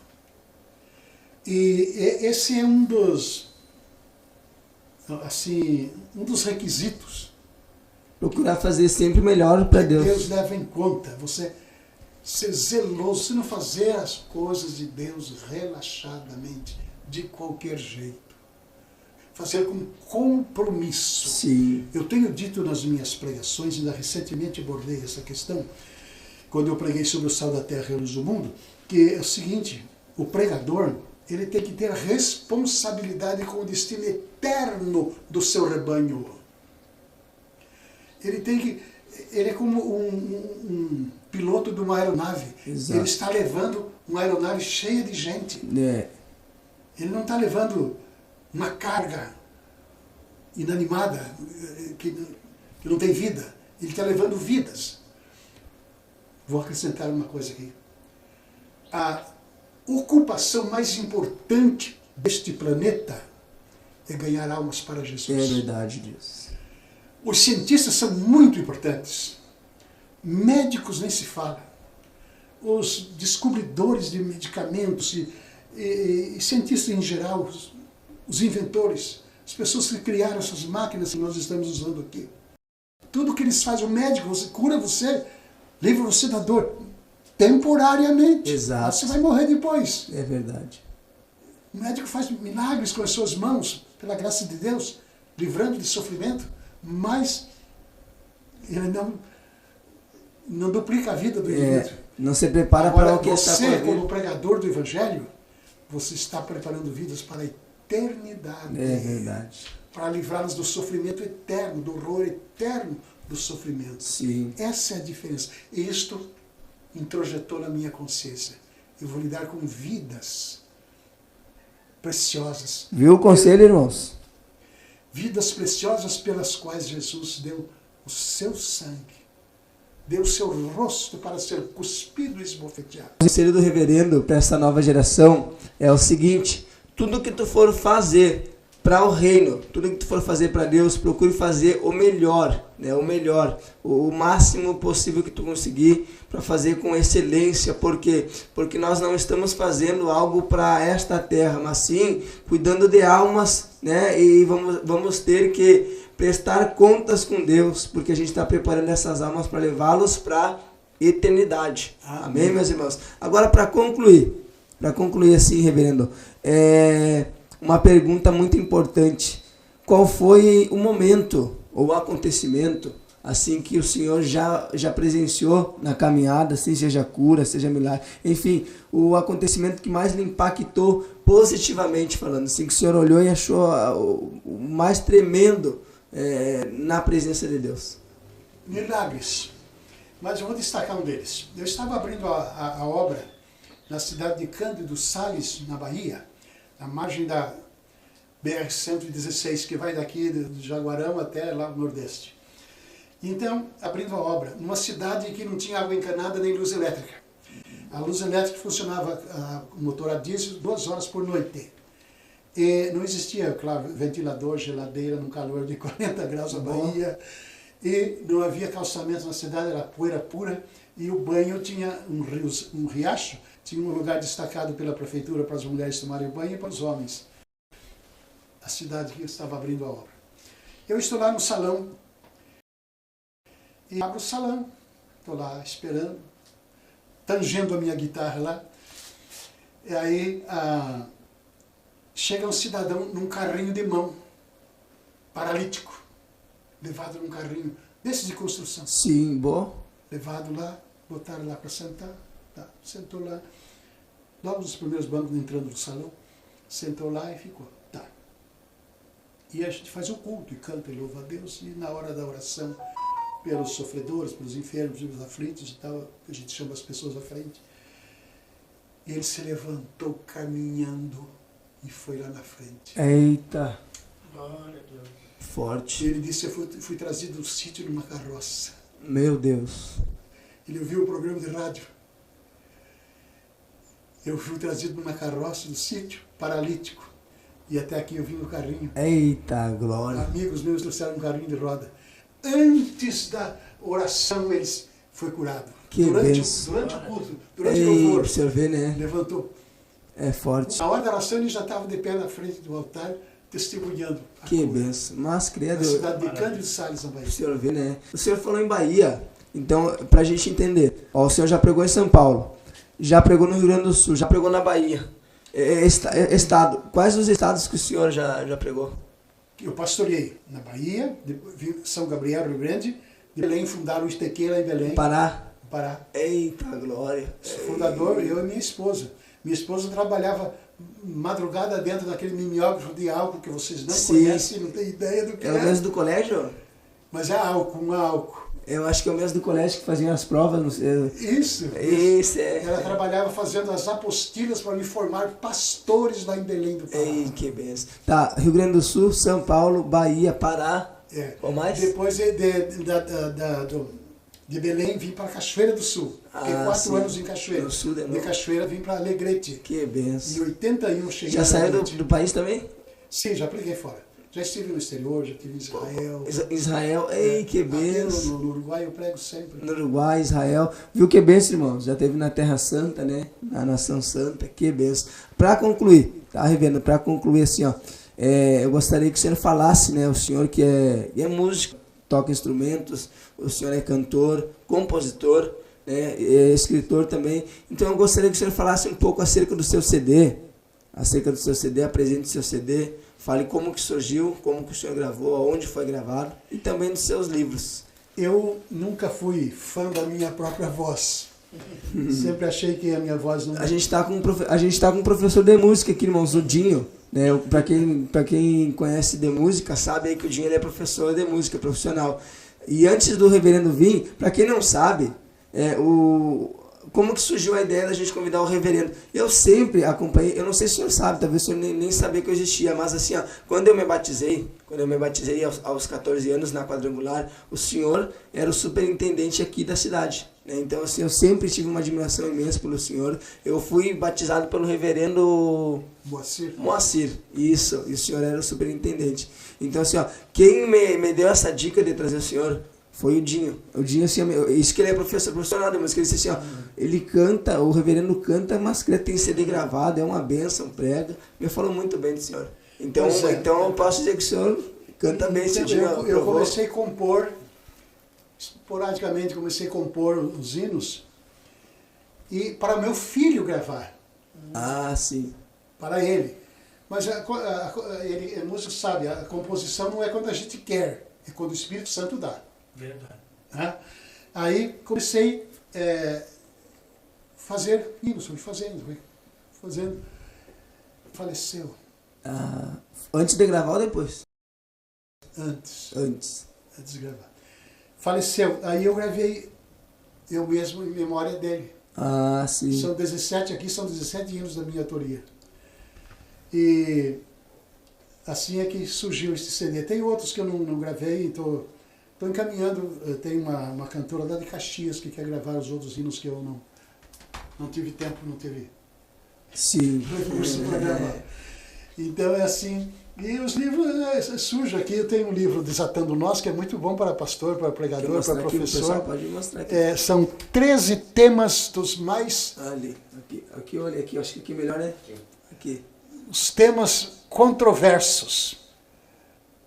E esse é um dos requisitos. Procurar fazer sempre o melhor para Deus. Deus leva em conta. Você ser zeloso, você não fazer as coisas de Deus relaxadamente, de qualquer jeito. Fazer com compromisso. Sim. Eu tenho dito nas minhas pregações, ainda recentemente abordei essa questão, quando eu preguei sobre o sal da terra e a luz do mundo, que é o seguinte, o pregador, ele tem que ter responsabilidade com o destino eterno do seu rebanho. Ele é como um piloto de uma aeronave. Exato. Ele está levando uma aeronave cheia de gente. Ele não está levando uma carga inanimada, que não tem vida. Ele está levando vidas. Vou acrescentar uma coisa aqui. A ocupação mais importante deste planeta é ganhar almas para Jesus. É verdade disso. Os cientistas são muito importantes. Médicos nem se fala. Os descobridores de medicamentos e cientistas em geral, os inventores, as pessoas que criaram essas máquinas que nós estamos usando aqui. Tudo que eles fazem, o médico, você cura você, livra você da dor temporariamente. Exato. Mas você vai morrer depois. É verdade. O médico faz milagres com as suas mãos, pela graça de Deus, livrando de sofrimento, mas ele não duplica a vida do indivíduo. Não se prepara para o que está por vir. Você, como pregador do Evangelho, você está preparando vidas para a eternidade. É verdade. Para livrá-las do sofrimento eterno, do horror eterno do sofrimento. Sim. Essa é a diferença. E isto introjetou na minha consciência. Eu vou lidar com vidas preciosas. Viu o conselho, irmãos? Vidas preciosas pelas quais Jesus deu o seu sangue. Deu o seu rosto para ser cuspido e esbofeteado. O conselho do reverendo para essa nova geração é o seguinte: tudo que tu for fazer para o reino, tudo que tu for fazer para Deus, procure fazer o melhor, né? O melhor, o máximo possível que tu conseguir, para fazer com excelência. Por quê? Porque nós não estamos fazendo algo para esta terra, mas sim cuidando de almas, né? E vamos ter que prestar contas com Deus, porque a gente está preparando essas almas para levá-los para a eternidade. Amém, meus irmãos? Agora, para concluir assim, reverendo, uma pergunta muito importante. Qual foi o momento ou o acontecimento assim, que o Senhor já presenciou na caminhada, assim, seja cura, seja milagre, enfim, o acontecimento que mais lhe impactou positivamente falando, assim, que o Senhor olhou e achou o mais tremendo na presença de Deus? Milagres. Mas eu vou destacar um deles. Eu estava abrindo a obra na cidade de Cândido Sales, na Bahia, na margem da BR-116, que vai daqui do Jaguarão até lá no Nordeste. Então, abrindo a obra, numa cidade que não tinha água encanada nem luz elétrica. A luz elétrica funcionava, o motor a diesel, 2 horas por noite. E não existia, claro, ventilador, geladeira, num calor de 40 graus na Bahia. E não havia calçamento na cidade, era poeira pura. E o banho tinha um riacho, tinha um lugar destacado pela prefeitura para as mulheres tomarem banho e para os homens. A cidade que estava abrindo a obra. Eu estou lá no salão, e abro o salão, estou lá esperando, tangendo a minha guitarra lá. E aí chega um cidadão num carrinho de mão, paralítico, levado num carrinho desses de construção. Sim, bom. Levado lá, botaram lá para sentar, tá, sentou lá, logo nos primeiros bancos entrando no salão, sentou lá e ficou. Tá. E a gente faz o culto e canta e louva a Deus, e na hora da oração, pelos sofredores, pelos enfermos, pelos aflitos e tal, a gente chama as pessoas à frente. E ele se levantou caminhando e foi lá na frente. Eita. Glória a Deus. Forte. E ele disse, eu fui trazido do sítio numa carroça. Meu Deus. Ele ouviu o programa de rádio. Eu fui trazido numa carroça do sítio, paralítico. E até aqui eu vim no carrinho. Eita, glória. Amigos meus trouxeram um carrinho de roda. Antes da oração, ele foi curado. Que durante o culto, durante o louvor. Pra você ver, né? Levantou. É forte. Na hora da oração, ele já estava de pé na frente do altar, testemunhando. Que benção. Mas, credo. Na cidade de Cândido Sales, na Bahia. O senhor vê, né? O senhor falou em Bahia. Então, pra gente entender. Ó, o senhor já pregou em São Paulo. Já pregou no Rio Grande do Sul. Já pregou na Bahia. Estado. Quais os estados que o senhor já pregou? Eu pastoreei na Bahia, São Gabriel, Rio Grande, de Belém, fundaram o Estequeira em Belém. Pará. Pará. Eita, glória. Sou fundador, eu e minha esposa. Minha esposa trabalhava madrugada dentro daquele mimeógrafo de álcool que vocês não conhecem, não têm ideia do que é. É o mesmo do colégio? Mas é álcool, um álcool. Eu acho que é o mesmo do colégio que faziam as provas. Não sei. Isso. Ela trabalhava fazendo as apostilas para me formar pastores lá em Belém do Pará. Ei, que benção. Tá, Rio Grande do Sul, São Paulo, Bahia, Pará. Ou mais? Depois de Belém vim para Cachoeira do Sul. Fiquei 4 anos em Cachoeira. No sul de Cachoeira vim para Alegrete. Que benção. Em 81 cheguei. Já saiu do país também? Sim, já preguei fora. Já estive no exterior, já estive em Israel. Israel, ei, que benção. No Uruguai eu prego sempre. No Uruguai, Israel. Viu que benção, irmão? Já teve na Terra Santa, né? Na Nação Santa, que benção. Para concluir, tá, Reverendo? Para concluir assim, ó. Eu gostaria que o senhor falasse, né? O senhor que é músico, toca instrumentos, o senhor é cantor, compositor, né? É escritor também. Então eu gostaria que o senhor falasse um pouco acerca do seu CD. Acerca do seu CD, apresente o seu CD. Fale como que surgiu, como que o senhor gravou, aonde foi gravado e também dos seus livros. Eu nunca fui fã da minha própria voz. Sempre achei que a minha voz não... A gente tá com um professor de música aqui, irmãos, o Dinho. Né? Pra quem conhece de música, sabe aí que o Dinho ele é professor de música, profissional. E antes do reverendo vir, para quem não sabe, como que surgiu a ideia da gente convidar o reverendo? Eu sempre acompanhei, eu não sei se o senhor sabe, talvez o senhor nem sabia que eu existia, mas assim, ó, quando eu me batizei aos 14 anos na quadrangular, o senhor era o superintendente aqui da cidade. Né? Então, assim, eu sempre tive uma admiração imensa pelo senhor. Eu fui batizado pelo reverendo Moacir. Isso, e o senhor era o superintendente. Então, assim, ó, quem me deu essa dica de trazer o senhor foi o Dinho. O Dinho, assim, isso que ele é professor profissional de música, ele disse assim, ó, ele canta, o reverendo canta, mas tem CD gravado, é uma bênção, prega. Me falou muito bem do senhor. Então eu posso dizer que o senhor canta bem esse Dinho. Eu comecei a compor, esporadicamente comecei a compor os hinos, e para meu filho gravar. Ah, sim. Para ele. Mas ele, músico sabe, a composição não é quando a gente quer, é quando o Espírito Santo dá. Verdade. Né? Aí comecei fazer hinos, fui fazendo. Faleceu. Antes de gravar ou depois? Antes de gravar. Faleceu. Aí eu gravei eu mesmo em memória dele. Sim. São 17 hinos da minha autoria. E assim é que surgiu esse CD. Tem outros que eu não gravei, estou encaminhando. Tem uma cantora lá de Caxias que quer gravar os outros hinos que eu não tive tempo, não teve recurso para gravar. Então é assim. E os livros surgem aqui. Eu tenho um livro, Desatando Nós, que é muito bom para pastor, para pregador, para professor. Pode mostrar aqui. São 13 temas dos mais... Aqui, olha aqui. Acho que aqui melhor é aqui. Os temas controversos.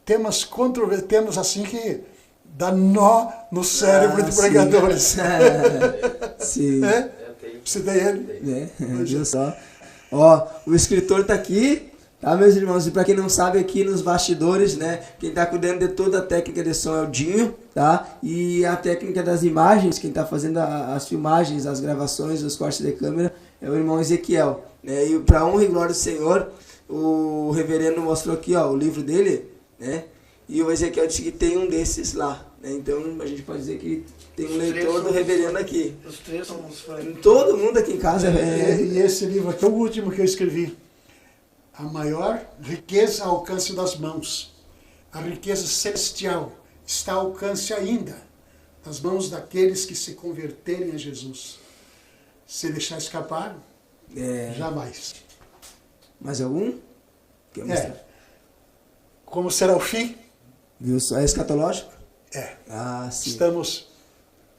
Temas assim que dá nó no cérebro de pregadores. Sim. Você tem ele? Viu só? Ó, o escritor está aqui. Tá, meus irmãos? E para quem não sabe, aqui nos bastidores, né? Quem tá cuidando de toda a técnica de som é o Dinho, tá? E a técnica das imagens, quem tá fazendo as filmagens, as gravações, os cortes de câmera, é o irmão Ezequiel, né? E para honra e glória do Senhor, o reverendo mostrou aqui, ó, o livro dele, né? E o Ezequiel disse que tem um desses lá, né? Então a gente pode dizer que tem um leitor do reverendo aqui. Os três são os frangos. Todo mundo aqui em casa E esse livro aqui é o último que eu escrevi. A maior riqueza ao alcance das mãos. A riqueza celestial está ao alcance ainda das mãos daqueles que se converterem a Jesus. Se deixar escapar, jamais. Mais algum? Quer mostrar? Como será o fim? Viu só? É escatológico? Sim. Estamos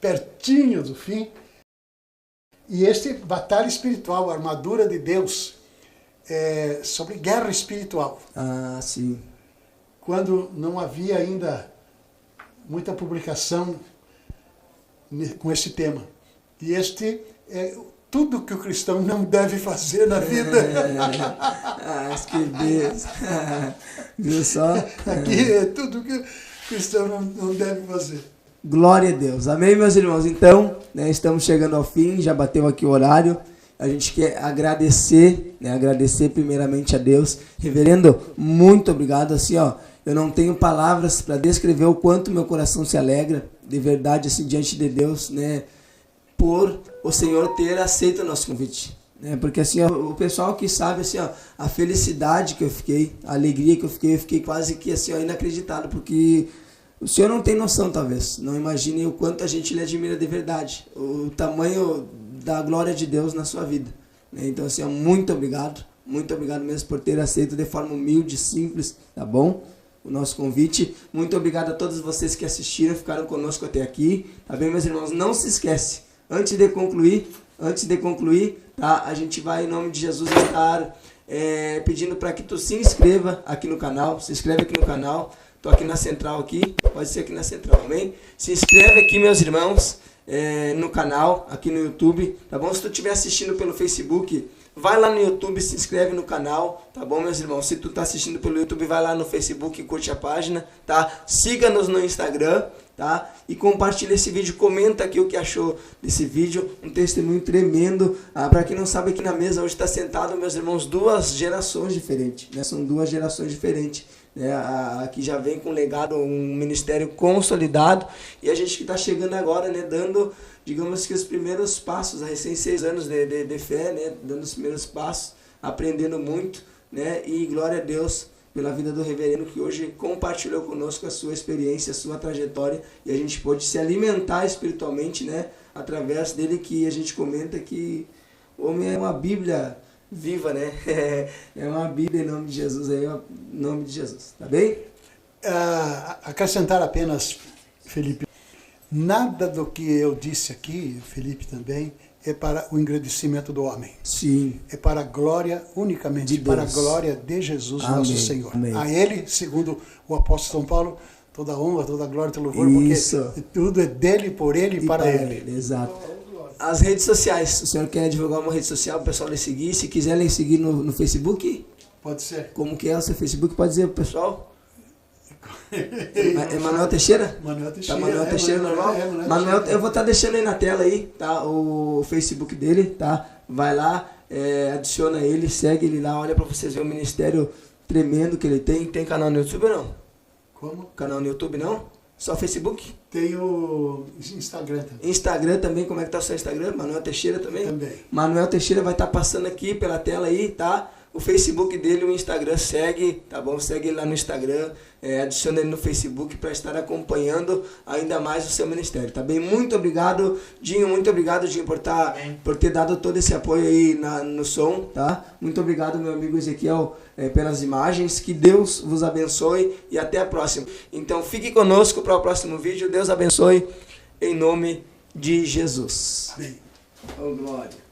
pertinho do fim. E este batalha espiritual, a armadura de Deus, sobre guerra espiritual. Sim. Quando não havia ainda muita publicação com esse tema. E este é tudo que o cristão não deve fazer na vida. Que Deus. Viu só? Aqui é tudo que o cristão não deve fazer. Glória a Deus. Amém, meus irmãos? Então, né, estamos chegando ao fim, já bateu aqui o horário. A gente quer agradecer, né, agradecer primeiramente a Deus. Reverendo, muito obrigado. Assim, ó, eu não tenho palavras para descrever o quanto meu coração se alegra, de verdade, assim, diante de Deus, né, por o Senhor ter aceito o nosso convite. Né, porque assim, ó, o pessoal que sabe, assim, ó, a felicidade que eu fiquei, a alegria que eu fiquei quase que assim, ó, inacreditado, porque o senhor não tem noção, talvez, não imagine o quanto a gente lhe admira de verdade, o tamanho da glória de Deus na sua vida. Então, assim, muito obrigado mesmo por ter aceito de forma humilde, simples, tá bom? O nosso convite. Muito obrigado a todos vocês que assistiram, ficaram conosco até aqui, tá bem, meus irmãos? Não se esquece, antes de concluir, tá? A gente vai, em nome de Jesus, estar pedindo para que tu se inscreva aqui no canal, se inscreve aqui no canal. Tô aqui na central aqui, pode ser aqui na central, amém? Se inscreve aqui, meus irmãos, no canal, aqui no YouTube, tá bom? Se tu estiver assistindo pelo Facebook, vai lá no YouTube, se inscreve no canal, tá bom, meus irmãos? Se tu tá assistindo pelo YouTube, vai lá no Facebook e curte a página, tá? Siga-nos no Instagram, tá? E compartilha esse vídeo, comenta aqui o que achou desse vídeo, um testemunho tremendo. Para quem não sabe, aqui na mesa hoje está sentado, meus irmãos, duas gerações diferentes, né? São duas gerações diferentes. Aqui já vem com legado, um ministério consolidado, e a gente que está chegando agora, né, dando, digamos que os primeiros passos, há recém 6 anos de fé, né, dando os primeiros passos, aprendendo muito, né, e glória a Deus pela vida do reverendo que hoje compartilhou conosco a sua experiência, a sua trajetória, e a gente pôde se alimentar espiritualmente, né, através dele, que a gente comenta que o homem é uma Bíblia viva, né? É uma Bíblia em nome de Jesus, em nome de Jesus, tá bem? Acrescentar apenas, Felipe, nada do que eu disse aqui, Felipe também, é para o engrandecimento do homem. Sim. É para a glória, unicamente para a glória de Jesus, amém, nosso Senhor. Amém. A Ele, segundo o apóstolo São Paulo, toda a honra, toda a glória, todo louvor, porque tudo é dele, por Ele e para Ele. Exato. As redes sociais, o senhor quer divulgar uma rede social para o pessoal lhe seguir? Se quiser lhe seguir no Facebook? Pode ser. Como que é o seu Facebook? Pode dizer para o pessoal? É Manuel Teixeira? Manuel Teixeira. Tá, Manuel Teixeira normal? Manuel, eu vou estar deixando aí na tela aí, tá? O Facebook dele, tá? Vai lá, adiciona ele, segue ele lá, olha pra vocês verem o ministério tremendo que ele tem. Tem canal no YouTube ou não? Como? Canal no YouTube não? Só Facebook? Tem o Instagram também. Instagram também, como é que tá o seu Instagram? Manuel Teixeira também? Também. Manuel Teixeira vai estar passando aqui pela tela aí, tá? O Facebook dele, o Instagram, segue, tá bom? Segue ele lá no Instagram, adiciona ele no Facebook para estar acompanhando ainda mais o seu ministério, tá bem? Muito obrigado, Dinho, por ter dado todo esse apoio aí no som, tá? Muito obrigado, meu amigo Ezequiel, pelas imagens, que Deus vos abençoe e até a próxima. Então, fique conosco para o próximo vídeo, Deus abençoe, em nome de Jesus. Amém. Oh, glória.